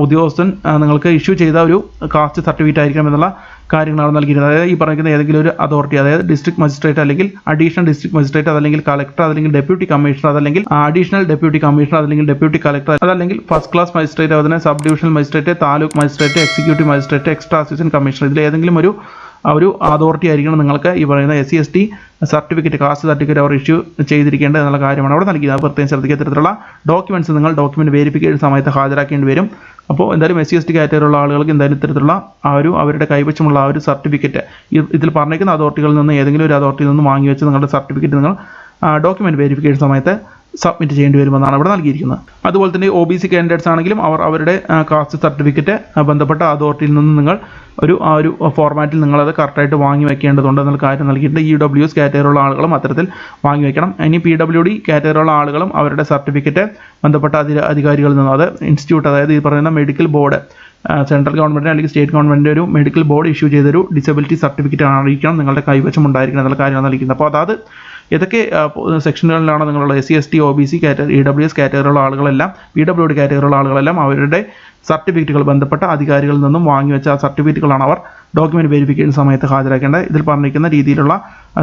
ഉദ്യോഗസ്ഥൻ നിങ്ങൾക്ക് ഇഷ്യൂ ചെയ്ത ഒരു കാസ്റ്റ് സർട്ടിഫിക്കറ്റ് ആയിരിക്കണം എന്നുള്ള കാര്യങ്ങളാണ് നൽകിയിരുന്നത്. അതായത് ഈ പറഞ്ഞിരിക്കുന്ന ഏതെങ്കിലും ഒരു അതോറിറ്റി, അതായത് ഡിസ്ട്രിക്ട് മജിസ്ട്രേറ്റ് അല്ലെങ്കിൽ അഡീഷണൽ ഡിസ്ട്രിക്ട് മജിസ്ട്രേറ്റ്, അതല്ലെങ്കിൽ കളക്ടർ, അതല്ലെങ്കിൽ ഡെപ്യൂട്ടി കമ്മീഷണർ, അതല്ലെങ്കിൽ അഡീഷണൽ ഡെപ്യൂട്ടി കമ്മീഷണർ, അല്ലെങ്കിൽ ഡെപ്യൂട്ടി കളക്ടർ, അതല്ലെങ്കിൽ ഫസ്റ്റ് ക്ലാസ് മജിസ്ട്രേറ്റ്, അതുപോലെ sub divisional magistrate, taluk magistrate, executive magistrate, extra assistant commissioner, ഇതിൽ ഏതെങ്കിലും ഒരു അതോറിറ്റി ആയിരിക്കണം നിങ്ങൾക്ക് ഈ പറയുന്ന SC/ST സർട്ടിഫിക്കറ്റ്, കാസ്റ്റ് സർട്ടിഫിക്കറ്റ് അവർ ഇഷ്യൂ ചെയ്തിരിക്കേണ്ടത് എന്നുള്ള കാര്യമാണ് അവിടെ നൽകിയത്. അത് പ്രത്യേകം ശ്രദ്ധിക്കുക. ഇത്തരത്തിലുള്ള ഡോക്യുമെൻറ്റ്സ് നിങ്ങൾ ഡോക്യുമെൻറ്റ് വെരിഫിക്കേഷൻ സമയത്ത് ഹാജരാക്കേണ്ടി വരും. അപ്പോൾ എന്തായാലും SC/ST കാറ്റഗറിയുള്ള ആളുകൾക്ക് എന്തായാലും ഇത്തരത്തിലുള്ള അവരുടെ കൈവശമുള്ള ഒരു സർട്ടിഫിക്കറ്റ് ഇതിൽ പറഞ്ഞിരിക്കുന്ന അതോറിറ്റികളിൽ നിന്ന് ഏതെങ്കിലും ഒരു അതോറിറ്റിയിൽ നിന്ന് വാങ്ങി വെച്ച് നിങ്ങളുടെ സർട്ടിഫിക്കറ്റ് നിങ്ങൾ ഡോക്യുമെൻറ്റ് വെരിഫിക്കേഷൻ സമയത്ത് സബ്മിറ്റ് ചെയ്യേണ്ടി വരുമെന്നാണ് ഇവിടെ നൽകിയിരിക്കുന്നത്. അതുപോലെ തന്നെ OBC കാൻഡിഡേറ്റ്സ് ആണെങ്കിലും അവരുടെ കാസ്റ്റ് സർട്ടിഫിക്കറ്റ് ബന്ധപ്പെട്ട അതോറിറ്റിയിൽ നിന്ന് നിങ്ങൾ ആ ഒരു ഫോർമാറ്റിൽ നിങ്ങളത് കറക്റ്റായിട്ട് വാങ്ങി വെക്കേണ്ടതുണ്ട് എന്നുള്ള കാര്യം നൽകിയിട്ടുണ്ട്. EWS കാറ്റഗറിയുള്ള ആളുകളും അത്തരത്തിൽ വാങ്ങി വെക്കണം. ഇനി PWD കാറ്റഗറിയുള്ള ആളുകളും അവരുടെ സർട്ടിഫിക്കറ്റ് ബന്ധപ്പെട്ട അധികാരികളിൽ നിന്ന്, അത് ഇൻസ്റ്റിറ്റ്യൂട്ട്, അതായത് ഈ പറയുന്ന മെഡിക്കൽ ബോർഡ്, സെൻട്രൽ ഗവൺമെൻറ് അല്ലെങ്കിൽ സ്റ്റേറ്റ് ഗവൺമെൻറ് ഒരു മെഡിക്കൽ ബോർഡ് ഇഷ്യൂ ചെയ്തൊരു ഡിസബിലിറ്റി സർട്ടിഫിക്കറ്റ് ആയിരിക്കണം നിങ്ങളുടെ കൈവശം ഉണ്ടായിരിക്കണം എന്നുള്ള കാര്യമാണ് നൽകിയിരുന്നത്. അപ്പോൾ അതായത് ഏതൊക്കെ സെക്ഷനുകളിലാണ് നിങ്ങളുള്ള SC/ST, OBC കാറ്റഗറി, EWS കാറ്റഗറിയുള്ള ആളുകളെല്ലാം, PWD കാറ്റഗറിയുള്ള ആളുകളെല്ലാം അവരുടെ സർട്ടിഫിക്കറ്റുകൾ ബന്ധപ്പെട്ട അധികാരികളിൽ നിന്നും വാങ്ങിവെച്ച ആ സർട്ടിഫിക്കറ്റുകളാണ് അവർ ഡോക്യുമെൻറ്റ് വെരിഫിക്കേഷൻ സമയത്ത് ഹാജരാക്കേണ്ടത്. ഇതിൽ പറഞ്ഞിരിക്കുന്ന രീതിയിലുള്ള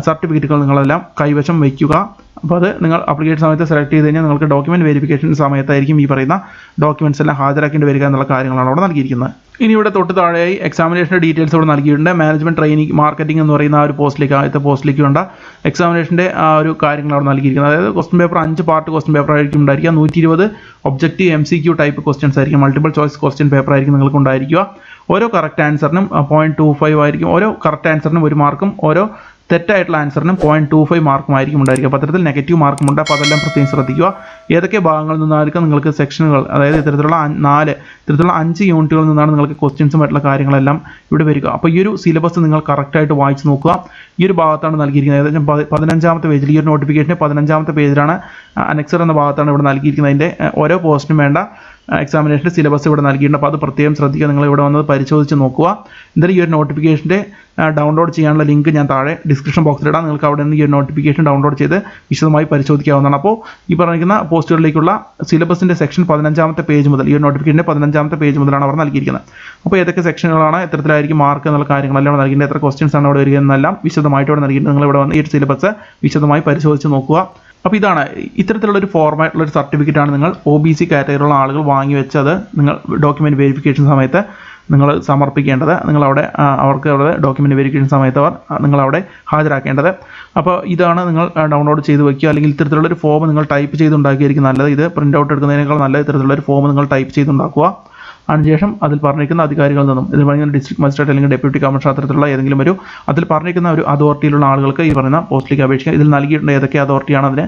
സർട്ടിഫിക്കറ്റുകൾ നിങ്ങളെല്ലാം കൈവശം വയ്ക്കുക. അപ്പോൾ അത് നിങ്ങൾ ആപ്ലിക്കേഷൻ സമയത്ത് സെലക്ട് ചെയ്ത് കഴിഞ്ഞാൽ നിങ്ങൾക്ക് ഡോക്യുമെൻറ്റ് വെരിഫിക്കേഷൻ സമയത്തായിരിക്കും ഈ പറയുന്ന ഡോക്യുമെൻറ്റ്സ് എല്ലാം ഹാജരാക്കേണ്ടി വരിക എന്നുള്ള കാര്യങ്ങളാണ് അവിടെ നൽകിയിരിക്കുന്നത്. ഇനി ഇവിടെ തൊട്ട് താഴെയായി എക്സാമിനേഷൻ്റെ ഡീറ്റെയിൽസ് ഇവിടെ നൽകിയിട്ടുണ്ട്. മാനേജ്മെൻറ്റ് ട്രെയിനിങ് മാർക്കറ്റിംഗ് എന്ന് പറയുന്ന ആ ഒരു പോസ്റ്റിലേക്ക്, ആദ്യത്തെ പോസ്റ്റിലേക്ക് വേണ്ട എക്സാമിനേഷൻ്റെ ആ ഒരു കാര്യങ്ങൾ അവിടെ നൽകിയിരിക്കുന്നത്. അതായത് question paper 5 part question paper ആയിരിക്കും ഉണ്ടായിരിക്കുക. 120 ഒബ്ജക്റ്റീവ് MCQ ടൈപ്പ് ക്വസ്റ്റ്യൻസ് ആയിരിക്കും. മൾട്ടിപ്പിൾ ചോയ്സ് ക്വസ്റ്റ്യൻ പേപ്പർ ആയിരിക്കും നിങ്ങൾക്ക് ഉണ്ടായിരിക്കുക. ഓരോ കറക്റ്റ് ആൻസറിനും 0.25 ആയിരിക്കും. ഓരോ കറക്റ്റ് ആൻസറിനും 1 മാർക്കും, ഓരോ തെറ്റായിട്ടുള്ള ആൻസറിനും 0.25 മാർക്കുമായിരിക്കും ഉണ്ടായിരിക്കുക. അപ്പോൾ അത്തരത്തിൽ നെഗറ്റീവ് മാർക്കുമുണ്ട്. അപ്പോൾ അതെല്ലാം പ്രത്യേകം ശ്രദ്ധിക്കുക. ഏതൊക്കെ ഭാഗങ്ങളിൽ നിന്നായിരിക്കും നിങ്ങൾക്ക് സെക്ഷനുകൾ, അതായത് ഇത്തരത്തിലുള്ള 5 യൂണിറ്റുകളിൽ നിന്നാണ് നിങ്ങൾക്ക് ക്വസ്റ്റ്യൻസുമായിട്ടുള്ള കാര്യങ്ങളെല്ലാം ഇവിടെ വരിക. അപ്പോൾ ഈ ഒരു സിലബസ് നിങ്ങൾ കറക്റ്റായിട്ട് വായിച്ച് നോക്കുക. ഈ ഒരു ഭാഗത്താണ് നൽകിയിരിക്കുന്നത്. ഏകദേശം 15ാമത്തെ പേജിൽ, ഈ ഒരു നോട്ടിഫിക്കേഷൻ്റെ 15ാമത്തെ പേജിലാണ് അനക്സർ എന്ന ഭാഗത്താണ് ഇവിടെ നൽകിയിരിക്കുന്നത്. അതിൻ്റെ ഓരോ പോസ്റ്റിനും വേണ്ട എക്സാമിനേഷൻ്റെ സിലബസ് ഇവിടെ നൽകിയിട്ടുണ്ട്. അപ്പോൾ അത് പ്രത്യേകം ശ്രദ്ധിക്കുക. നിങ്ങൾ ഇവിടെ വന്നത് പരിശോധിച്ച് നോക്കുക. എന്തായാലും ഈ ഒരു നോട്ടിഫിക്കേഷൻ്റെ ഡൗൺലോഡ് ചെയ്യാനുള്ള ലിങ്ക് ഞാൻ താഴെ ഡിസ്ക്രിപ്ഷൻ ബോക്സിലിടാം. നിങ്ങൾക്ക് അവിടെ നിന്ന് ഈ ഒരു നോട്ടിഫിക്കേഷൻ ഡൗൺലോഡ് ചെയ്ത് വിശദമായി പരിശോധിക്കാവുന്നതാണ്. അപ്പോൾ ഈ പറഞ്ഞിരിക്കുന്ന പോസ്റ്റുകളിലേക്കുള്ള സിലബസിൻ്റെ സെക്ഷൻ 15ാമത്തെ പേജ് മുതൽ, ഈ ഒരു നോട്ടിഫിക്കേഷൻ്റെ 15ാമത്തെ പേജ് മുതലാണ് അവർ നൽകിയിരിക്കുന്നത്. അപ്പോൾ ഏതൊക്കെ സെക്ഷനുകളാണ്, എത്രത്തിലായിരിക്കും മാർക്ക് എന്നുള്ള കാര്യങ്ങളെല്ലാം നൽകിയിട്ടുണ്ട്, എത്ര ക്വസ്റ്റ്യൻസ് ആണ് അവിടെ വരിക എന്നെല്ലാം വിശദമായിട്ട് അവിടെ നൽകിയിട്ടുണ്ട്. നിങ്ങൾ ഇവിടെ വന്ന് ഈ ഒരു സിലബസ് വിശദമായി പരിശോധിച്ച് നോക്കുക. അപ്പോൾ ഇതാണ് ഇത്തരത്തിലുള്ളൊരു ഫോർമാറ്റുള്ളൊരു സർട്ടിഫിക്കറ്റാണ് നിങ്ങൾ OBC കാറ്റഗറിയുള്ള ആളുകൾ വാങ്ങി വെച്ചത് നിങ്ങൾ ഡോക്യുമെൻറ്റ് വെരിഫിക്കേഷൻ സമയത്ത് നിങ്ങൾ സമർപ്പിക്കേണ്ടത്. നിങ്ങളവിടെ അവർക്ക് അവിടെ ഡോക്യുമെൻറ്റ് വെരിഫിക്കേഷൻ സമയത്ത് നിങ്ങളവിടെ ഹാജരാക്കേണ്ടത്. അപ്പോൾ ഇതാണ് നിങ്ങൾ ഡൗൺലോഡ് ചെയ്ത് വയ്ക്കുക. അല്ലെങ്കിൽ ഇത്തരത്തിലുള്ളൊരു ഫോം നിങ്ങൾ ടൈപ്പ് ചെയ്തുണ്ടാക്കിയായിരിക്കും നല്ലത്. ഇത് പ്രിൻ്റ് ഔട്ട് എടുക്കുന്നതിനേക്കാൾ നല്ലത് ഇത്തരത്തിലുള്ളൊരു ഫോം നിങ്ങൾ ടൈപ്പ് ചെയ്തുണ്ടാക്കുക. അതിനുശേഷം അതിൽ പറഞ്ഞിരിക്കുന്ന അധികാരികളിൽ നിന്നും ഇതിൽ പറയുന്ന ഡിസ്ട്രിക്ട് മജിസ്ട്രേറ്റ് അല്ലെങ്കിൽ ഡെപ്യൂട്ടി കമ്മീഷണർ അത്തരത്തിലുള്ള ഏതെങ്കിലും ഒരു അതിൽ പറഞ്ഞിരിക്കുന്ന ഒരു അതോറിറ്റിയിലുള്ള ആളുകൾക്ക് ഈ പറയുന്ന പോസ്റ്റിലേക്ക് അപേക്ഷിക്കാം. ഇതിൽ നൽകിയിട്ടുണ്ട് ഏതൊക്കെ അതോറിറ്റിയാണ് അതിനെ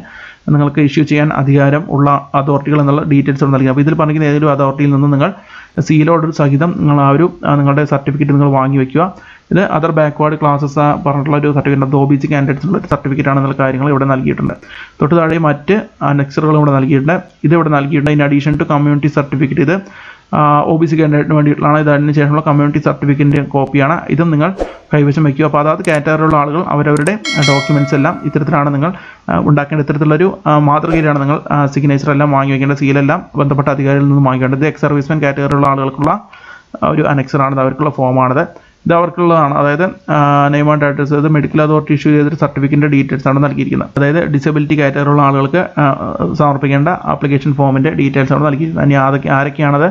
നിങ്ങൾക്ക് ഇഷ്യൂ ചെയ്യാൻ അധികാരം ഉള്ള അതോറിറ്റികൾ എന്നുള്ള ഡീറ്റെയിൽസ് നൽകി. അപ്പോൾ ഇതിൽ പറഞ്ഞിരിക്കുന്ന ഏതെങ്കിലും അതോറിറ്റിയിൽ നിന്ന് നിങ്ങൾ സീലോട് സഹിതം നിങ്ങൾ ആ ഒരു നിങ്ങളുടെ സർട്ടിഫിക്കറ്റ് നിങ്ങൾ വാങ്ങി വയ്ക്കുക. ഇത് അതർ ബാക്ക്വേർഡ് ക്ലാസ്സസ് പറഞ്ഞിട്ടുള്ള ഒരു സർട്ടിഫിക്കറ്റ്, അത് OBC കാൻഡിഡേറ്റ്സിനുള്ള ഒരു സർട്ടിഫിക്കറ്റ് ആണെന്നുള്ള കാര്യങ്ങൾ ഇവിടെ നൽകിയിട്ടുണ്ട്. തൊട്ട് താഴെ മറ്റ് അനക്സറുകളും ഇവിടെ നൽകിയിട്ടുണ്ട്. ഇത് ഇവിടെ നൽകിയിട്ടുണ്ട്. In addition to community certificate, ഇത് OBC കാൻഡിഡേറ്റിന് വേണ്ടിയിട്ടുള്ളതാണ്. ഇത് അതിന് ശേഷമുള്ള കമ്മ്യൂണിറ്റി സർട്ടിഫിക്കറ്റിൻ്റെ കോപ്പിയാണ്. ഇതും നിങ്ങൾ കൈവശം വയ്ക്കുക. അപ്പോൾ അതാത് കാറ്റഗറിയിലുള്ള ആളുകൾ അവരവരുടെ ഡോക്യുമെൻറ്റ്സ് എല്ലാം ഇത്തരത്തിലാണ് നിങ്ങൾ ഉണ്ടാക്കേണ്ടത്. ഇത്തരത്തിലുള്ളൊരു മാതൃകയിലാണ് നിങ്ങൾ സിഗ്നേച്ചർ എല്ലാം വാങ്ങി വയ്ക്കേണ്ടത്. സീലെല്ലാം ബന്ധപ്പെട്ട അധികാരികളിൽ നിന്ന് വാങ്ങിക്കേണ്ടത്. ഇത് എക്സ് സർവീസ്മെൻ കാറ്റഗറിയിലുള്ള ആളുകൾക്കുള്ള ഒരു അനക്സറാണിത്, അവർക്കുള്ള ഫോമാണിത്. ഇത് അവർക്കുള്ളതാണ്. അതായത് നെയിം ആൻഡ് അഡ്രസ്, ഇത് മെഡിക്കൽ അതോറിറ്റി ഇഷ്യൂ ചെയ്തൊരു സർട്ടിഫിക്കറ്റിൻ്റെ ഡീറ്റെയിൽസ് ആണ് നൽകിയിരിക്കുന്നത്. അതായത് ഡിസബിലിറ്റി കാറ്റഗറിയിലുള്ള ആളുകൾക്ക് സമർപ്പിക്കേണ്ട ആപ്ലിക്കേഷൻ ഫോമിൻ്റെ ഡീറ്റെയിൽസ് ആണ് നൽകിയിരിക്കുന്നത്. ഇനി ആരൊക്കെയാണത്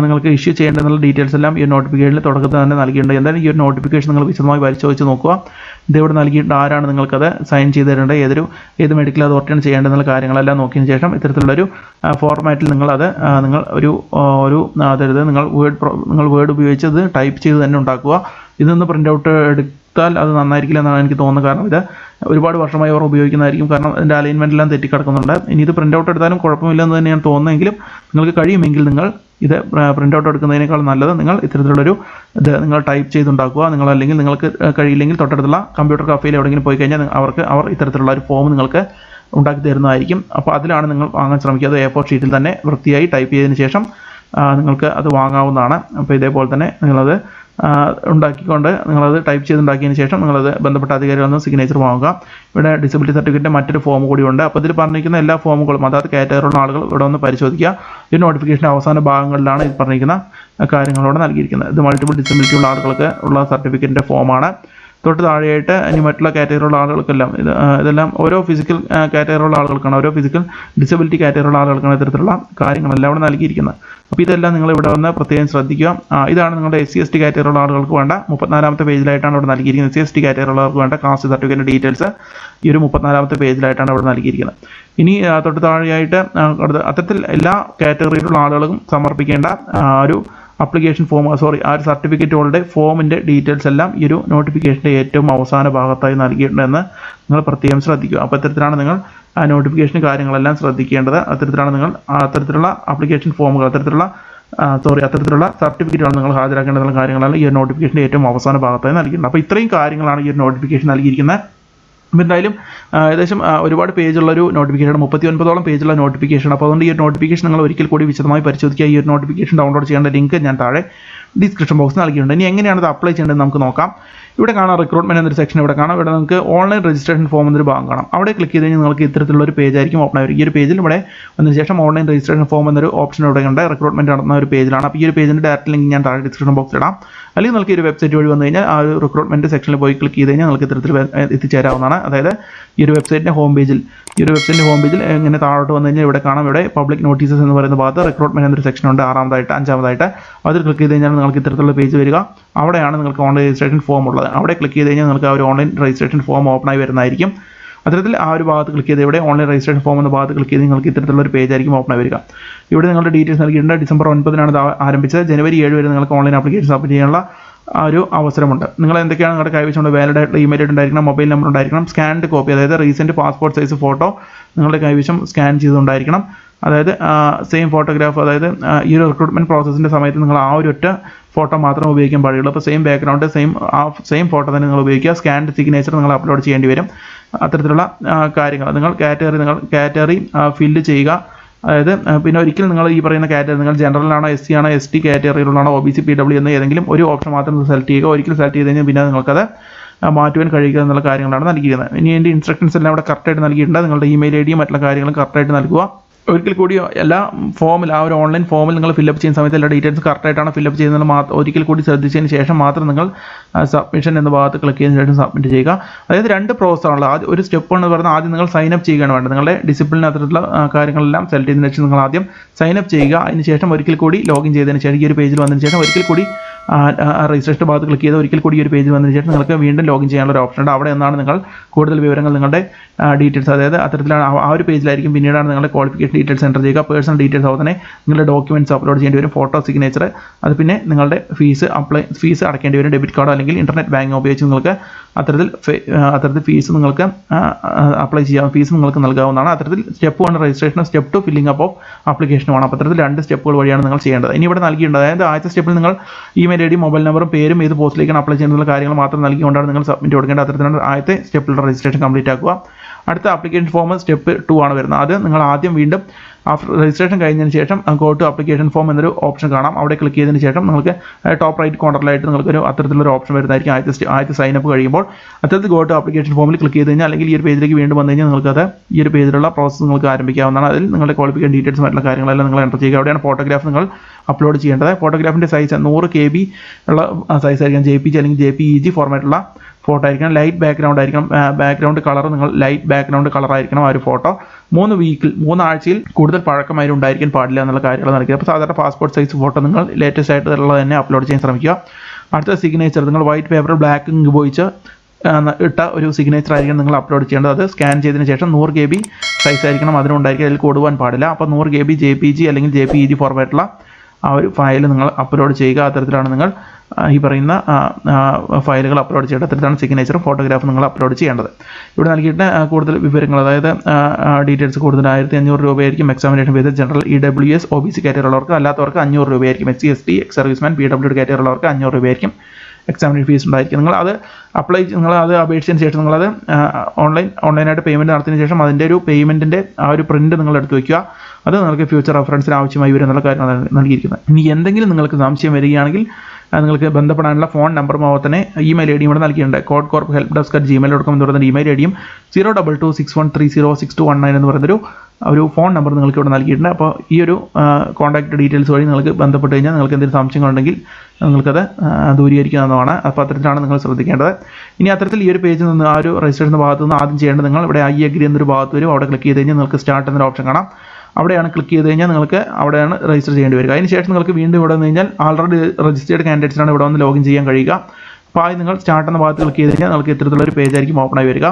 നിങ്ങൾക്ക് ഇഷ്യൂ ചെയ്യേണ്ടതെന്നുള്ള ഡീറ്റെയിൽസ് എല്ലാം ഈ നോട്ടിഫിക്കേഷനിൽ തുടക്കത്തിൽ തന്നെ നൽകിയിട്ടുണ്ട്. എന്തായാലും ഈ ഒരു നോട്ടിഫിക്കേഷൻ നിങ്ങൾ വിശദമായി പരിശോധിച്ച് നോക്കുക. ഇതിവിടെ നൽകിയിട്ട് ആരാണ് നിങ്ങൾക്കത് സൈൻ ചെയ്ത് തരേണ്ടത്, ഏത് മെഡിക്കൽ അതോറിറ്റിയാണ് ചെയ്യേണ്ടതെന്നുള്ള കാര്യങ്ങളെല്ലാം നോക്കിയതിന് ശേഷം ഇത്തരത്തിലുള്ളൊരു ഫോർമാറ്റിൽ നിങ്ങൾ അതായത് നിങ്ങൾ വേർഡ് ഉപയോഗിച്ച് ഇത് ടൈപ്പ് ചെയ്ത് തന്നെ ഉണ്ടാക്കുക. ഇതൊന്ന് പ്രിൻ്റ് ഔട്ട് എടുത്താൽ അത് നന്നായിരിക്കില്ല എന്നാണ് എനിക്ക് തോന്നുന്നത്. കാരണം ഇത് ഒരുപാട് വർഷമായി അവർ ഉപയോഗിക്കുന്നതായിരിക്കും. കാരണം അതിൻ്റെ അലൈൻമെൻറ്റെല്ലാം തെറ്റിക്കിടക്കുന്നുണ്ട്. ഇനി ഇത് പ്രിൻ്റ് ഔട്ട് എടുത്താലും കുഴപ്പമില്ലെന്ന് തന്നെയാണ് തോന്നുന്നതെങ്കിലും നിങ്ങൾക്ക് കഴിയുമെങ്കിൽ നിങ്ങൾ ഇത് പ്രിൻ്റ് ഔട്ട് എടുക്കുന്നതിനേക്കാൾ നല്ലത് നിങ്ങൾ ഇത്തരത്തിലുള്ളൊരു ഇത് നിങ്ങൾ ടൈപ്പ് ചെയ്തുണ്ടാക്കുക. അല്ലെങ്കിൽ നിങ്ങൾക്ക് കഴിയില്ലെങ്കിൽ തൊട്ടടുത്തുള്ള കമ്പ്യൂട്ടർ കഫേയിൽ എവിടെയെങ്കിലും പോയി കഴിഞ്ഞാൽ അവർ ഇത്തരത്തിലുള്ള ഒരു ഫോം നിങ്ങൾക്ക് ഉണ്ടാക്കി തരുന്നതായിരിക്കും. അപ്പോൾ അതിലാണ് നിങ്ങൾ വാങ്ങാൻ ശ്രമിക്കുക. അത് A4 ഷീറ്റിൽ തന്നെ വൃത്തിയായി ടൈപ്പ് ചെയ്തതിന് ശേഷം നിങ്ങൾക്ക് അത് വാങ്ങാവുന്നതാണ്. അപ്പോൾ ഇതേപോലെ തന്നെ നിങ്ങളത് ഉണ്ടാക്കിക്കൊണ്ട് നിങ്ങളത് ടൈപ്പ് ചെയ്തുണ്ടാക്കിയതിന് ശേഷം നിങ്ങളത് ബന്ധപ്പെട്ട അധികാരികളിൽ നിന്ന് സിഗ്നേച്ചർ വാങ്ങുക. ഇവിടെ ഡിസബിലിറ്റി സർട്ടിഫിക്കറ്റിൻ്റെ മറ്റൊരു ഫോം കൂടിയുണ്ട്. അപ്പോൾ ഇതിൽ പറഞ്ഞിരിക്കുന്ന എല്ലാ ഫോമുകളും അതായത് കാറ്റഗറിയുള്ള ആളുകൾ ഇവിടെ ഒന്ന് പരിശോധിക്കുക. ഈ നോട്ടിഫിക്കേഷൻ്റെ അവസാന ഭാഗങ്ങളിലാണ് ഇത് പറഞ്ഞിരിക്കുന്ന കാര്യങ്ങളോടെ നൽകിയിരിക്കുന്നത്. ഇത് മൾട്ടിപ്പിൾ ഡിസബിലിറ്റി ഉള്ള ആളുകൾക്ക് ഉള്ള സർട്ടിഫിക്കറ്റിൻ്റെ ഫോമാണ്. തൊട്ട് താഴെയായിട്ട് ഇനി മറ്റുള്ള കാറ്റഗറിയുള്ള ആളുകൾക്കെല്ലാം ഇതെല്ലാം ഓരോ ഫിസിക്കൽ കാറ്റഗറിയുള്ള ആളുകൾക്കാണ്, ഓരോ ഫിസിക്കൽ ഡിസബിലിറ്റി കാറ്റഗറിയുള്ള ആളുകൾക്കാണ് ഇത്തരത്തിലുള്ള കാര്യങ്ങളെല്ലാം ഇവിടെ നൽകിയിരിക്കുന്നത്. അപ്പോൾ ഇതെല്ലാം നിങ്ങൾ ഇവിടെ വന്ന് പ്രത്യേകം ശ്രദ്ധിക്കുക. ഇതാണ് നിങ്ങളുടെ SC/ST കാറ്റഗറിയുള്ള ആളുകൾക്ക് വേണ്ട 34ാമത്തെ പേജിലായിട്ടാണ് ഇവിടെ നൽകിയിരിക്കുന്നത്. SC/ST കാറ്റഗറിയുള്ളവർക്ക് വേണ്ട കാസ്റ്റ് സർട്ടിഫിക്കറ്റിൻ്റെ ഡീറ്റെയിൽസ് ഈ ഒരു 34ാമത്തെ പേജിലായിട്ടാണ് ഇവിടെ നൽകിയിരിക്കുന്നത്. ഇനി തൊട്ട് താഴെയായിട്ട് അത്തരത്തിൽ എല്ലാ കാറ്റഗറിയിലുള്ള ആളുകൾക്കും സമർപ്പിക്കേണ്ട ഒരു അപ്ലിക്കേഷൻ ഫോം ആ ഒരു സർട്ടിഫിക്കറ്റുകളുടെ ഫോമിൻ്റെ ഡീറ്റെയിൽസ് എല്ലാം ഈ ഒരു നോട്ടിഫിക്കേഷൻ്റെ ഏറ്റവും അവസാന ഭാഗത്തായി നൽകിയിട്ടുണ്ടെന്ന് നിങ്ങൾ പ്രത്യേകം ശ്രദ്ധിക്കുക. അപ്പോൾ ഇത്തരത്തിലാണ് നിങ്ങൾ ആ നോട്ടിഫിക്കേഷൻ കാര്യങ്ങളെല്ലാം ശ്രദ്ധിക്കേണ്ടത്. അത്തരത്തിലാണ് നിങ്ങൾ അത്തരത്തിലുള്ള ആപ്ലിക്കേഷൻ ഫോമുകൾ അത്തരത്തിലുള്ള സർട്ടിഫിക്കറ്റുകൾ നിങ്ങൾ ഹാജരാക്കേണ്ടതുള്ള കാര്യങ്ങളെല്ലാം ഈ ഒരു നോട്ടിഫിക്കേഷൻ്റെ ഏറ്റവും അവസാന ഭാഗത്തായി നൽകിയിട്ടുണ്ട്. അപ്പോൾ ഇത്രയും കാര്യങ്ങളാണ് ഈ ഒരു നോട്ടിഫിക്കേഷൻ നൽകിയിരിക്കുന്നത്. അപ്പോൾ എന്തായാലും ഏകദേശം ഒരുപാട് പേജുള്ളൊരു നോട്ടിഫിക്കേഷൻ, 39ഓളം പേജുള്ള നോട്ടിഫിക്കേഷൻ. അപ്പോൾ അതുകൊണ്ട് ഈ ഒരു നോട്ടിഫിക്കേഷൻ നിങ്ങൾ ഒരിക്കൽ കൂടി വിശദമായി പരിശോധിക്കുക. ഈ ഒരു നോട്ടിഫിക്കേഷൻ ഡൗൺലോഡ് ചെയ്യേണ്ട ലിങ്ക് ഞാൻ താഴെ ഡിസ്ക്രിപ്ഷൻ ബോക്സ് നൽകിയിട്ടുണ്ട്. ഇനി എങ്ങനെയാണ് ഇത് അപ്ലൈ ചെയ്യേണ്ടത് നമുക്ക് നോക്കാം. ഇവിടെ കാണാം റിക്രൂട്ട്മെൻറ്റ് എന്നൊരു സെക്ഷൻ ഇവിടെ കാണാം. ഇവിടെ നിങ്ങൾക്ക് ഓൺലൈൻ രജിസ്ട്രേഷൻ ഫോം എന്നൊരു ഭാഗം കാണാം. അവിടെ ക്ലിക്ക് ചെയ്ത് കഴിഞ്ഞാൽ നിങ്ങൾക്ക് ഇത്തരത്തിലുള്ള ഒരു പേജ് ആയിരിക്കും ഓപ്പൺ ആയിരിക്കും. ഈ ഒരു പേജിൽ ഇവിടെ വന്നതിന് ശേഷം ഓൺലൈൻ രജിസ്ട്രേഷൻ ഫോം എന്നൊരു ഓപ്ഷൻ ഇവിടെ ഉണ്ട്. റിക്രൂട്ട്മെൻറ്റ് നടത്തുന്ന ഒരു പേജിലാണ്. അപ്പോൾ ഈ ഒരു പേജിൻ്റെ ഡയറക്റ്റ് ലിങ്ക് ഞാൻ താഴെ ഡിസ്ക്രിപ്ഷൻ ബോക്സിൽ ഇടാം. അല്ലെങ്കിൽ നിങ്ങൾക്ക് ഈ ഒരു വെബ്സൈറ്റ് വഴി വന്നു കഴിഞ്ഞാൽ ആ ഒരു റിക്രൂട്ട്മെൻറ്റ് സെക്ഷനിൽ പോയി ക്ലിക്ക് ചെയ്ത് കഴിഞ്ഞാൽ നിങ്ങൾക്ക് ഇത്തരത്തിൽ എത്തിച്ചേരാവുന്നതാണ്. അതായത് ഈ ഒരു വെബ്സൈറ്റിൻ്റെ ഹോം പേജിൽ ഇങ്ങനെ താഴോട്ട് വന്നു കഴിഞ്ഞാൽ ഇവിടെ കാണാം, ഇവിടെ പബ്ലിക് നോട്ടീസസ് എന്ന് പറയുന്ന ഭാഗത്ത് റിക്രൂട്ട്മെൻറ്റ് എന്നൊരു സെക്ഷൻ ഉണ്ട്. 5ാമതായിട്ട് അതിൽ ക്ലിക്ക് ചെയ്ത് കഴിഞ്ഞാൽ നിങ്ങൾക്ക് ഇത്തരത്തിലുള്ള പേജ് വരിക. അവിടെയാണ് നിങ്ങൾക്ക് ഓൺലൈൻ രജിസ്ട്രേഷൻ ഫോം ഉള്ളത്. അവിടെ ക്ലിക്ക് ചെയ്ത് കഴിഞ്ഞാൽ നിങ്ങൾക്ക് ആ ഒരു ഓൺലൈൻ രജിസ്ട്രേഷൻ ഫോം ഓപ്പണായി വരുന്നതായിരിക്കും. അത്തരത്തിൽ ആ ഒരു ഭാഗത്ത് ക്ലിക്ക് ചെയ്ത് ഇവിടെ ഓൺലൈൻ രജിസ്ട്രേഷൻ ഫോം എന്ന ഭാഗത്ത് ക്ലിക്ക് ചെയ്ത് നിങ്ങൾക്ക് ഇത്തരത്തിലുള്ള ഒരു പേജ് ആയിരിക്കും ഓപ്പണായി വരിക. ഇവിടെ നിങ്ങളുടെ ഡീറ്റെയിൽസ് നൽകിയിട്ടുണ്ട്. ഡിസംബർ 9-നാണ് ഇത് ആരംഭിച്ചത്. ജനുവരി 7 വരെ നിങ്ങൾക്ക് ഓൺലൈൻ ആപ്ലിക്കേഷൻ സബ്മിറ്റ് ചെയ്യാനുള്ള ആ ഒരു അവസരമുണ്ട്. നിങ്ങൾ എന്തൊക്കെയാണ് നിങ്ങളുടെ കൈവശമുള്ള വാലിഡ് ആയിട്ടുള്ള ഇമെയിൽ ഉണ്ടായിരിക്കണം, മൊബൈൽ നമ്പർ ഉണ്ടായിരിക്കണം, സ്കാൻഡ് കോപ്പി അതായത് റീസെൻറ്റ് പാസ്പോർട്ട് സൈസ് ഫോട്ടോ നിങ്ങളുടെ കൈവശം സ്കാൻ ചെയ്തുകൊണ്ടായിരിക്കണം. അതായത് സെയിം ഫോട്ടോഗ്രാഫ്, അതായത് ഈ ഒരു റിക്രൂട്ട്മെൻറ്റ് പ്രോസസ്സിൻ്റെ സമയത്ത് നിങ്ങൾ ആ ഒരു ഒറ്റ ഫോട്ടോ മാത്രം ഉപയോഗിക്കാൻ പാടുള്ളൂ. അപ്പോൾ സെയിം ബാക്ക്ഗ്രൗണ്ട് സെയിം ഫോട്ടോ തന്നെ നിങ്ങൾ ഉപയോഗിക്കുക. സ്കാൻഡ് സിഗ്നേച്ചർ നിങ്ങൾ അപ്ലോഡ് ചെയ്യേണ്ടി വരും. അത്തരത്തിലുള്ള കാര്യങ്ങൾ നിങ്ങൾ കാറ്റഗറി ഫില്ല് ചെയ്യുക. അതായത് പിന്നെ ഒരിക്കലും നിങ്ങൾ ഈ പറയുന്ന കാറ്റഗറി നിങ്ങൾ ജനറലാണോ, SC ആണോ, ST കാറ്റഗറിയിലുള്ളതാണോ, OBC PW എന്ന ഏതെങ്കിലും ഒരു ഓപ്ഷൻ മാത്രം സെലക്ട് ചെയ്യുക. ഒരിക്കലും സെലക്ട് ചെയ്ത് കഴിഞ്ഞാൽ പിന്നെ നിങ്ങൾക്കത് മാറ്റുവാൻ കഴിയുക എന്നുള്ള കാര്യങ്ങളാണ് നൽകിയിരുന്നത്. ഇനി എൻ്റെ ഇൻസ്ട്രക്ഷൻസ് എല്ലാം ഇവിടെ കറക്റ്റായിട്ട് നൽകിയിട്ടുണ്ട്. നിങ്ങളുടെ ഇമെയിൽ ID യും മറ്റുള്ള കാര്യങ്ങളും കറക്റ്റായിട്ട് നൽകുക. ഒരിക്കൽ കൂടി എല്ലാ ഫോമിൽ ആ ഒരു ഓൺലൈൻ ഫോമിൽ നിങ്ങൾ ഫില്ലപ്പ് ചെയ്യുന്ന സമയത്ത് എല്ലാ ഡീറ്റെയിൽസ് കറക്റ്റായിട്ടാണ് ഫില്ലപ്പ് ചെയ്യുന്നത് ഒരിക്കൽ കൂടി ശ്രദ്ധിച്ചതിന് ശേഷം മാത്രം നിങ്ങൾ സബ്മിഷൻ എന്ന ഭാഗത്ത് ക്ലിക്ക് ചെയ്തതിന് ശേഷം സബ്മിറ്റ് ചെയ്യുക. അതായത് 2 പ്രോസസ്സാണുള്ളത്. ആദ്യം ഒരു സ്റ്റെപ്പ് എന്ന് പറഞ്ഞാൽ ആദ്യം നിങ്ങൾ സൈനപ്പ് ചെയ്യുകയാണ് വേണ്ടത്. നിങ്ങളുടെ ഡിസിപ്ലിന് അത്തരത്തിലുള്ള കാര്യങ്ങളെല്ലാം സെലക്ട് ചെയ്തതിന് ശേഷം നിങ്ങൾ ആദ്യം സൈനപ്പ് ചെയ്യുക. അതിന് ശേഷം ഒരിക്കൽ കൂടി ലോഗിൻ ചെയ്തതിന് ശേഷം ഈ ഒരു പേജിൽ വന്നതിന് ശേഷം ഒരിക്കൽ കൂടി രജിസ്ട്രേഷൻ ഭാഗത്ത് ക്ലിക്ക് ചെയ്ത് ഒരിക്കൽ കൂടി ഈ ഒരു പേജ് വന്നതിന് ശേഷം നിങ്ങൾക്ക് വീണ്ടും ലോഗിൻ ചെയ്യാനുള്ള ഒരു ഓപ്ഷൻ ഉണ്ട്. അവിടെ നിന്നാണ് നിങ്ങൾ കൂടുതൽ വിവരങ്ങൾ നിങ്ങളുടെ ഡീറ്റെയിൽസ്, അതായത് അത്തരത്തിലാണ് ആ ഒരു പേജിലായിരിക്കും പിന്നീടാണ് നിങ്ങളുടെ ക്വാളിഫിക്കേഷൻ ഡീറ്റെയിൽസ് എൻ്റർ ചെയ്യുക. പേഴ്സണൽ ഡീറ്റെയിൽസ് അതുപോലെ തന്നെ നിങ്ങളുടെ ഡോക്യുമെൻറ്റ്സ് അപ്ലോഡ് ചെയ്യേണ്ടി വരും, ഫോട്ടോ, സിഗ്നേച്ചർ, അത് പിന്നെ നിങ്ങളുടെ ഫീസ് അടയ്ക്കേണ്ടി വരും. ഡെബിറ്റ് കാർഡോ അല്ലെങ്കിൽ ഇൻ്റർനെറ്റ് ബാങ്കിങ് ഉപയോഗിച്ച് നിങ്ങൾക്ക് അത്തരത്തിൽ ഫീസ് നിങ്ങൾക്ക് അപ്ലൈ ചെയ്യാം, ഫീസ് നിങ്ങൾക്ക് നൽകാവുന്നതാണ്. അത്തരത്തിൽ step 1 registration, step 2 filling up of ആപ്ലിക്കേഷനുമാണ്. അപ്പോൾ അത്തരത്തിൽ 2 സ്റ്റെപ്പുകൾ വഴിയാണ് നിങ്ങൾ ചെയ്യേണ്ടത്. ഇനി ഇവിടെ നൽകിയിട്ടുണ്ട്, അതായത് ആദ്യത്തെ സ്റ്റെപ്പിൽ നിങ്ങൾ ഇമെയിൽ ഐ ഡി, മൊബൈൽ നമ്പറും പേരും ഏത് പോസ്റ്റിലേക്കാണ് അപ്ലൈ ചെയ്യുന്ന കാര്യങ്ങൾ മാത്രം നൽകിക്കൊണ്ടാണ് നിങ്ങൾ സബ്മിറ്റ് കൊടുക്കേണ്ടത്. അത്തരത്തിലാണ് ആദ്യത്തെ സ്റ്റെപ്പിലുള്ള രജിസ്ട്രേഷൻ കംപ്ലീറ്റ് ആക്കുക. അടുത്ത ആപ്ലിക്കേഷൻ ഫോം സ്റ്റെപ്പ് 2 ആണ് വരുന്നത്. അത് നിങ്ങൾ ആദ്യം വീണ്ടും ആഫ്റ്റർ രജിസ്ട്രേഷൻ കഴിഞ്ഞതിന് ശേഷം ഗോ ടു ആപ്ലിക്കേഷൻ ഫോം എന്നൊരു ഓപ്ഷൻ കാണാം. അവിടെ ക്ലിക്ക് ചെയ്തതിന് ശേഷം നിങ്ങൾക്ക് ടോപ്പ് റൈറ്റ് കോർണറിലായിട്ട് നിങ്ങൾക്കൊരു അത്തരത്തിലൊരു ഓപ്ഷൻ വരുന്നതായിരിക്കും. ആദ്യത്തെ സൈനപ്പ് കഴിയുമ്പോൾ അത്തരത്തിൽ ഗോ ടു ആപ്ലിക്കേഷൻ ഫോമിൽ ക്ലിക്ക് ചെയ്ത് കഴിഞ്ഞാൽ അല്ലെങ്കിൽ ഈ ഒരു പേജിലേക്ക് വീണ്ടും വന്നു കഴിഞ്ഞാൽ നിങ്ങൾക്കത് ഈ ഒരു പേജിലുള്ള പ്രോസസ്സ് നിങ്ങൾക്ക് ആരംഭിക്കാവുന്നതാണ്. അതിൽ നിങ്ങളുടെ ക്വാളിഫിക്കേഷൻ ഡീറ്റെയിൽസ് മറ്റുള്ള കാര്യങ്ങളെല്ലാം നിങ്ങൾ എൻ്റർ ചെയ്യുക. അവിടെയാണ് ഫോട്ടോഗ്രാഫ് നിങ്ങൾ അപ്ലോഡ് ചെയ്യേണ്ടത്. ഫോട്ടോഗ്രാഫിൻ്റെ സൈസ് 100 KB ഉള്ള സൈസ് ആയിരിക്കും. JPG അല്ലെങ്കിൽ JPEG ഫോർമാറ്റുള്ള ഫോട്ടോ ആയിരിക്കണം. ലൈറ്റ് ബാക്ക്ഗ്രൗണ്ട് ആയിരിക്കണം. ബാക്ക്ഗ്രൗണ്ട് കളർ നിങ്ങൾ ലൈറ്റ് ബാക്ക്ഗ്രൗണ്ട് കളർ ആയിരിക്കണം ആ ഒരു ഫോട്ടോ. 3 ആഴ്ചയിൽ കൂടുതൽ പഴക്കമായി ഉണ്ടായിരിക്കാൻ പാടില്ല എന്നുള്ള കാര്യങ്ങൾ നൽകിയത്. അപ്പോൾ സാധാരണ പാസ്പോർട്ട് സൈസ് ഫോട്ടോ നിങ്ങൾ ലേറ്റസ്റ്റ് ആയിട്ടുള്ളത് തന്നെ അപ്ലോഡ് ചെയ്യാൻ ശ്രമിക്കുക. അടുത്ത സിഗ്നേച്ചർ നിങ്ങൾ വൈറ്റ് പേപ്പർ ബ്ലാക്ക് ഇങ്ക് ഉപയോഗിച്ച് ഇട്ട ഒരു സിഗ്നേച്ചർ ആയിരിക്കണം നിങ്ങൾ അപ്ലോഡ് ചെയ്യേണ്ടത്. അത് സ്കാൻ ചെയ്തതിന് ശേഷം 100 KB സൈസ് ആയിരിക്കണം അതിനുണ്ടായിരിക്കും, അതിൽ കൂടുവാൻ പാടില്ല. അപ്പോൾ 100 KB JPG അല്ലെങ്കിൽ JPEG ഫോർമാറ്റുള്ള ആ ഒരു ഫയൽ നിങ്ങൾ അപ്ലോഡ് ചെയ്യുക. അത്തരത്തിലാണ് നിങ്ങൾ ഈ പറയുന്ന ഫയലുകൾ അപ്ലോഡ് ചെയ്യേണ്ടത്. അത്തരത്തിലാണ് സിഗ്നേച്ചറും ഫോട്ടോഗ്രാഫും നിങ്ങൾ അപ്ലോഡ് ചെയ്യേണ്ടത്. ഇവിടെ നൽകിയിട്ട് കൂടുതൽ വിവരങ്ങൾ, അതായത് ഡീറ്റെയിൽസ് കൂടുതൽ 1500 രൂപയായിരിക്കും examination fees. General EWS OBC category ഉള്ളവർക്ക്, അല്ലാത്തവർക്ക് 500 രൂപയായിരിക്കും. SC ST ex serviceman PWD category ഉള്ളവർക്ക് 500 രൂപയായിരിക്കും എക്സാമിനേഷൻ ഫീസ് ഉണ്ടായിരിക്കും. നിങ്ങൾ അത് അപേക്ഷിച്ചതിന് ശേഷം നിങ്ങളത് ഓൺലൈനായിട്ട് പേയ്മെൻറ്റ് നടത്തിയതിന് ശേഷം അതിൻ്റെ ഒരു പേയ്മെൻറ്റിൻ്റെ ആ ഒരു പ്രിൻറ്റ് നിങ്ങൾ എടുത്ത് വയ്ക്കുക. അത് നിങ്ങൾക്ക് ഫ്യൂച്ചർ റെഫറൻസിന് ആവശ്യമായി വരും എന്നുള്ള കാര്യമാണ് നൽകിയിരിക്കുന്നത്. ഇനി എന്തെങ്കിലും നിങ്ങൾക്ക് സംശയം വരികയാണെങ്കിൽ നിങ്ങൾക്ക് ബന്ധപ്പെടാനുള്ള ഫോൺ നമ്പറും അതുപോലെ തന്നെ ഇമെയിൽ ഐ ഡിയും ഇവിടെ നൽകിയിട്ടുണ്ട്. codecorp@helpdesk@gmail.com എന്ന് പറയുന്ന ഇമെയിൽ ഐ ഡിയും 02261306219 എന്ന് പറയുന്നൊരു ഫോൺ നമ്പർ നിങ്ങൾക്ക് ഇവിടെ നൽകിയിട്ടുണ്ട്. അപ്പോൾ ഈ ഒരു കോൺടാക്ട് ഡീറ്റെയിൽസ് വഴി നിങ്ങൾക്ക് ബന്ധപ്പെട്ട് കഴിഞ്ഞാൽ നിങ്ങൾക്ക് എന്തെങ്കിലും സംശയങ്ങളുണ്ടെങ്കിൽ നിങ്ങൾക്കത് ദൂരീകരിക്കാവുന്നതാണ്. അപ്പോൾ അത്തരത്തിലാണ് നിങ്ങൾ ശ്രദ്ധിക്കേണ്ടത്. ഇനി അത്തരത്തിൽ ഈ ഒരു പേജിൽ നിന്ന് ആ ഒരു രജിസ്ട്രേഷൻ ഭാഗത്ത് നിന്ന് ആദ്യം ചെയ്യേണ്ടത് നിങ്ങൾ ഇവിടെ I agree എന്നൊരു ഭാഗത്ത് വരും. അവിടെ ക്ലിക്ക് ചെയ്ത് കഴിഞ്ഞാൽ നിങ്ങൾക്ക് സ്റ്റാർട്ട് എന്നൊരു ഓപ്ഷൻ കാണാം. അവിടെയാണ് ക്ലിക്ക് ചെയ്ത് കഴിഞ്ഞാൽ നിങ്ങൾക്ക് അവിടെയാണ് രജിസ്റ്റർ ചെയ്യേണ്ടി വരിക. അതിനുശേഷം നിങ്ങൾക്ക് വീണ്ടും ഇവിടെ വന്നു കഴിഞ്ഞാൽ ആൾറെഡി രജിസ്റ്റേർഡ് കാൻഡിഡേറ്റ്സിനാണ് ഇവിടെ വന്ന് ലോഗിൻ ചെയ്യാൻ കഴിയുക. അപ്പോൾ ആദ്യം നിങ്ങൾ സ്റ്റാർട്ട് എന്ന ഭാഗത്ത് ക്ലിക്ക് ചെയ്ത് കഴിഞ്ഞാൽ നിങ്ങൾക്ക് ഇത്തരത്തിലുള്ള ഒരു പേജ് ആയിരിക്കും ഓപ്പൺ ആയി വരിക.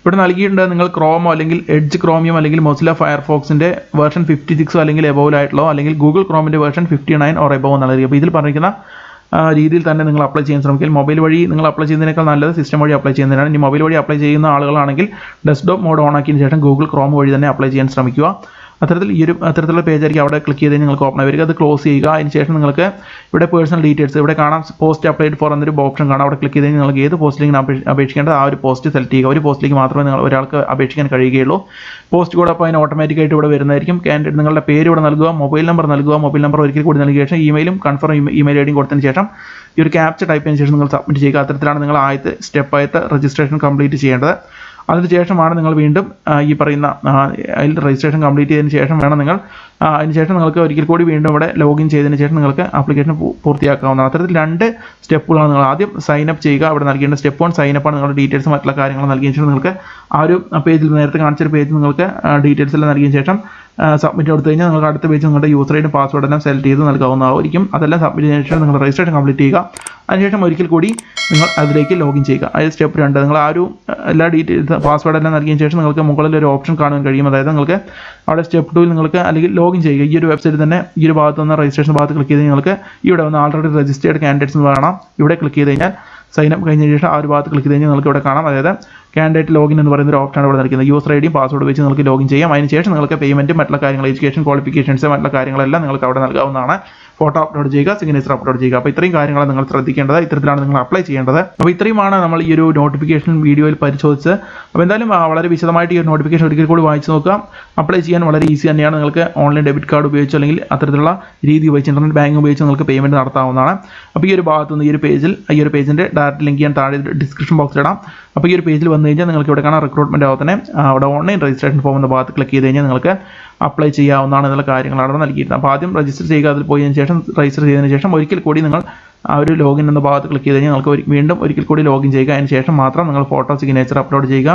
ഇവിടെ നൽകിയിട്ടുണ്ട് നിങ്ങൾ ക്രോമോ അല്ലെങ്കിൽ എഡ്ജ് ക്രോമിയം അല്ലെങ്കിൽ മൊസില്ല ഫയർഫോക്സിൻ്റെ വേർഷൻ 56 അല്ലെങ്കിൽ എബോവിലായിട്ടുള്ളോ അല്ലെങ്കിൽ ഗൂഗിൾ ക്രോമിൻ്റെ വേർഷൻ 59 ഓർ എബോവ് എന്നുള്ളത്. അപ്പോൾ ഇതിൽ പറഞ്ഞിരിക്കുന്ന രീതിയിൽ തന്നെ നിങ്ങൾ അപ്ലൈ ചെയ്യാൻ ശ്രമിക്കുക. മൊബൈൽ വഴി നിങ്ങൾ അപ്ലൈ ചെയ്യുന്നതിനേക്കാൾ നല്ലത് സിസ്റ്റം വഴി അപ്ലൈ ചെയ്യുന്നതിനാണ്. ഇനി മൊബൈൽ വഴി അപ്ലൈ ചെയ്യുന്ന ആളുകളാണെങ്കിൽ ഡെസ്ക്ടോപ്പ് മോഡ് ഓൺ ആക്കിയതിന് ശേഷം ഗൂഗിൾ ക്രോം വഴി തന്നെ അപ്ലൈ ചെയ്യാൻ ശ്രമിക്കുക. അത്തരത്തിലുള്ള പേജായിരിക്കും അവിടെ ക്ലിക്ക് ചെയ്ത് നിങ്ങൾക്ക് ഓപ്പൺ ആയി വരിക. അത് ക്ലോസ് ചെയ്യുക. അതിനുശേഷം നിങ്ങൾക്ക് ഇവിടെ പേഴ്സണൽ ഡീറ്റെയിൽസ് ഇവിടെ കാണാം. പോസ്റ്റ് അപ്ലൈഡ് ഫോർ എന്നൊരു ഓപ്ഷൻ കാണാം. അവിടെ ക്ലിക്ക് ചെയ്ത് നിങ്ങൾക്ക് ഏത് പോസ്റ്റിലേക്ക് അപേക്ഷിക്കേണ്ടത് ആ ഒരു പോസ്റ്റ് സെലക്ട് ചെയ്യുക. ഒരു പോസ്റ്റിലേക്ക് മാത്രമേ ഒരാൾക്ക് അപേക്ഷിക്കാൻ കഴിയുകയുള്ളൂ. പോസ്റ്റ് കോഡ് അപ്പോൾ അതിന് ഓട്ടോമാറ്റിക്കായിട്ട് ഇവിടെ വരുന്നതായിരിക്കും. കാൻഡിഡേറ്റ് നിങ്ങളുടെ പേര് ഇവിടെ നൽകുക, മൊബൈൽ നമ്പർ നൽകുക. മൊബൈൽ നമ്പർ ഒരിക്കൽ കൂടി നൽകിയ ശേഷം ഇമെയിലും കൺഫേം ഇമെയിൽ ഐ ഡിയും കൊടുത്തതിന് ശേഷം ഈ ഒരു ക്യാപ്ചർ ടൈപ്പ് ചെയ്തതിന് ശേഷം നിങ്ങൾ സബ്മിറ്റ് ചെയ്യുക. അത്തരത്തിലാണ് നിങ്ങൾ ആദ്യത്തെ രജിസ്ട്രേഷൻ കംപ്ലീറ്റ് ചെയ്യേണ്ടത്. അതിനുശേഷമാണ് നിങ്ങൾ വീണ്ടും ഈ പറയുന്ന രജിസ്ട്രേഷൻ കംപ്ലീറ്റ് ചെയ്തതിന് ശേഷം വേണം നിങ്ങൾ അതിനുശേഷം നിങ്ങൾക്ക് ഒരിക്കൽ കൂടി വീണ്ടും ഇവിടെ ലോഗിൻ ചെയ്തതിന് ശേഷം നിങ്ങൾക്ക് ആപ്ലിക്കേഷൻ പൂർത്തിയാക്കാവുന്നതാണ്. അത്തരത്തിൽ 2 സ്റ്റെപ്പുകളാണ്. നിങ്ങൾ ആദ്യം സൈനപ്പ് ചെയ്യുക. ഇവിടെ നൽകേണ്ട സ്റ്റെപ്പ് 1 സൈനപ്പാണ്. നിങ്ങളുടെ ഡീറ്റെയിൽസ് മറ്റുള്ള കാര്യങ്ങൾ നൽകിയതിന് ശേഷം നിങ്ങൾക്ക് ആ ഒരു പേജിൽ നേരത്തെ കാണിച്ചൊരു പേജിൽ നിങ്ങൾക്ക് ഡീറ്റെയിൽസ് എല്ലാം നൽകിയതിന് ശേഷം സബ്മിറ്റ് കൊടുത്തു കഴിഞ്ഞാൽ നിങ്ങൾക്ക് അടുത്ത പേജ് നിങ്ങളുടെ യൂസർ ഐഡി പാസ്വേഡ് എല്ലാം സെലക്ട് ചെയ്ത് നൽകാവുന്നതായിരിക്കും. അതെല്ലാം സബ്മിറ്റ് ചെയ്തതിന് ശേഷം നിങ്ങൾ രജിസ്ട്രേഷൻ കംപ്ലീറ്റ് ചെയ്യുക. അതിനുശേഷം ഒരിക്കൽ കൂടി നിങ്ങൾ അതിലേക്ക് ലോഗിൻ ചെയ്യുക. അതായത് സ്റ്റെപ്പ് 2 നിങ്ങൾ ആ ഒരു എല്ലാ ഡീറ്റെയിൽസ് പാസ്വേഡ് എല്ലാം നൽകിയതിന് ശേഷം നിങ്ങൾക്ക് മുകളിൽ ഒരു ഓപ്ഷൻ കാണാൻ കഴിയും. അതായത് നിങ്ങൾക്ക് അവിടെ സ്റ്റെപ്പ് 2 നിങ്ങൾക്ക് അല്ലെങ്കിൽ ലോഗിൻ ചെയ്യുക. ഈ ഒരു വെബ്സൈറ്റിൽ തന്നെ ഈ ഒരു ഭാഗത്ത് നിന്ന് രജിസ്ട്രേഷൻ ഭാഗത്ത് ക്ലിക്ക് ചെയ്ത് നിങ്ങൾക്ക് ഇവിടെ വന്ന് ആൾറെഡി രജിസ്റ്റേർഡ് കാൻഡിഡേറ്റ്സ് എന്ന് കാണാം. ഇവിടെ ക്ലിക്ക് ചെയ്ത് കഴിഞ്ഞാൽ സൈനപ്പ് കഴിഞ്ഞ ശേഷം ആ ഒരു ഭാഗത്ത് ക്ലിക്ക് ചെയ്ത് കഴിഞ്ഞാൽ നിങ്ങൾക്ക് ഇവിടെ കാണാം. അതായത് കാൻഡിഡേറ്റ് ലോഗിൻ എന്ന് പറയുന്ന ഒരു ഓപ്ഷനാണ് ഇവിടെ നൽകുന്നത്. യൂസർ ഐ ഡിയും പാസ്വേഡ് വെച്ച് നിങ്ങൾക്ക് ലോഗിൻ ചെയ്യാം. അതിനുശേഷം നിങ്ങൾക്ക് പേയ്മെൻറ്റും മറ്റുള്ള കാര്യങ്ങൾ എഡ്യൂക്കേഷൻ ക്വാളിഫിക്കേഷൻസ് മറ്റുള്ള കാര്യങ്ങളെല്ലാം നിങ്ങൾക്ക് അവിടെ നൽകാവുന്നതാണ്. ഫോട്ടോ അപ്ലോഡ് ചെയ്യുക, സിഗ്നേച്ചർ അപ്ലോഡ് ചെയ്യുക. അപ്പോൾ ഇത്രയും കാര്യങ്ങളാണ് നിങ്ങൾ ശ്രദ്ധിക്കേണ്ടത്. ഇത്തരത്തിലാണ് നിങ്ങൾ അപ്ലൈ ചെയ്യേണ്ടത്. അപ്പോൾ ഇത്രയുമാണ് നമ്മൾ ഈ ഒരു നോട്ടിഫിക്കേഷൻ വീഡിയോയിൽ പരിശോധിച്ചത്. അപ്പോൾ എന്തായാലും വളരെ വിശദമായിട്ട് ഈ ഒരു നോട്ടിഫിക്കേഷൻ ഒരിക്കൽ കൂടി വായിച്ച് നോക്കുക. അപ്ലൈ ചെയ്യാൻ വളരെ ഈസി തന്നെയാണ്. നിങ്ങൾക്ക് ഓൺലൈൻ ഡെബിറ്റ് കാർഡ് ഉപയോഗിച്ചോ അല്ലെങ്കിൽ അത്തരത്തിലുള്ള രീതി ഉപയോഗിച്ച് ഇൻ്റർനെറ്റ് ബാങ്കിങ് ഉപയോഗിച്ച് നിങ്ങൾക്ക് പേയ്മെൻറ്റ് നടത്താവുന്നതാണ്. അപ്പോൾ ഈ ഒരു ഭാഗത്ത് നിന്ന് ഈ ഒരു പേജിൻ്റെ ഡയറക്റ്റ് ലിങ്ക് ഞാൻ താഴെ ഡിസ്ക്രിപ്ഷൻ ബോക്സിൽ ഇടാം. അപ്പോൾ ഈ ഒരു പേജിൽ വന്നു കഴിഞ്ഞാൽ നിങ്ങൾക്ക് ഇവിടെ കാണാം റിക്രൂട്ട്മെൻറ്റ് ആവും തന്നെ അവിടെ ഓൺലൈൻ രജിസ്ട്രേഷൻ ഫോം എന്ന ഭാഗത്ത് ക്ലിക്ക് ചെയ്ത് കഴിഞ്ഞാൽ നിങ്ങൾക്ക് അപ്ലൈ ചെയ്യാവുന്നതാണ് എന്നുള്ള കാര്യങ്ങളാണ് അവിടെ നൽകിയിരുന്നത്. അപ്പോൾ ആദ്യം രജിസ്റ്റർ ചെയ്യുക. അതിൽ പോയതിനു ശേഷം രജിസ്റ്റർ ചെയ്തതിന് ശേഷം ഒരിക്കൽ കൂടി നിങ്ങൾ ആ ഒരു ലോഗിൻ എന്ന ഭാഗത്ത് ക്ലിക്ക് ചെയ്ത് കഴിഞ്ഞാൽ നിങ്ങൾക്ക് വീണ്ടും ഒരിക്കൽ കൂടി ലോഗിൻ ചെയ്യുക. അതിന് ശേഷം മാത്രം നിങ്ങൾ ഫോട്ടോ സിഗ്നേച്ചർ അപ്ലോഡ് ചെയ്യുക,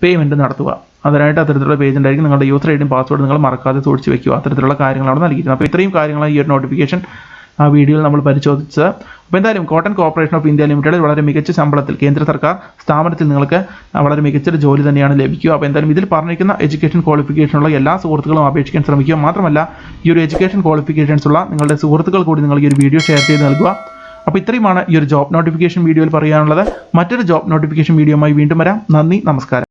പേയ്മെൻറ്റ് നടത്തുക. അതിനായിട്ട് അത്തരത്തിലുള്ള പേജ് ഉണ്ടായിരിക്കും. നിങ്ങളുടെ യൂസർ ഐഡിയും പാസ്വേഡ് നിങ്ങൾ മറക്കാതെ സൂക്ഷിച്ച് വെക്കുക. അത്തരത്തിലുള്ള കാര്യങ്ങളാണ് നൽകിയിരിക്കുന്നത്. അപ്പോൾ ഇത്രയും കാര്യങ്ങളാണ് ഈ ഒരു നോട്ടിഫിക്കേഷൻ ആ വീഡിയോയിൽ നമ്മൾ പരിശോധിച്ചത്. അപ്പോൾ എന്തായാലും cotton corporation of India limited വളരെ മികച്ച ശമ്പളത്തിൽ കേന്ദ്ര സർക്കാർ സ്ഥാപനത്തിൽ നിങ്ങൾക്ക് വളരെ മികച്ചൊരു ജോലി തന്നെയാണ് ലഭിക്കുക. അപ്പോൾ എന്തായാലും ഇതിൽ പറഞ്ഞിരിക്കുന്ന എഡ്യൂക്കേഷൻ ക്വാളിഫിക്കേഷനുള്ള എല്ലാ സുഹൃത്തുക്കളും അപേക്ഷിക്കാൻ ശ്രമിക്കുക. മാത്രമല്ല ഈ ഒരു എഡ്യൂക്കേഷൻ ക്വാളിഫിക്കേഷൻസ് ഉള്ള നിങ്ങളുടെ സുഹൃത്തുക്കൾ കൂടി നിങ്ങൾ ഈ ഒരു വീഡിയോ ഷെയർ ചെയ്ത് നൽകുക. അപ്പോൾ ഇത്രയുമാണ് ഈ ഒരു ജോബ് നോട്ടിഫിക്കേഷൻ വീഡിയോയിൽ പറയാനുള്ളത്. മറ്റൊരു ജോബ് നോട്ടിഫിക്കേഷൻ വീഡിയോയുമായി വീണ്ടും വരാം. നന്ദി, നമസ്കാരം.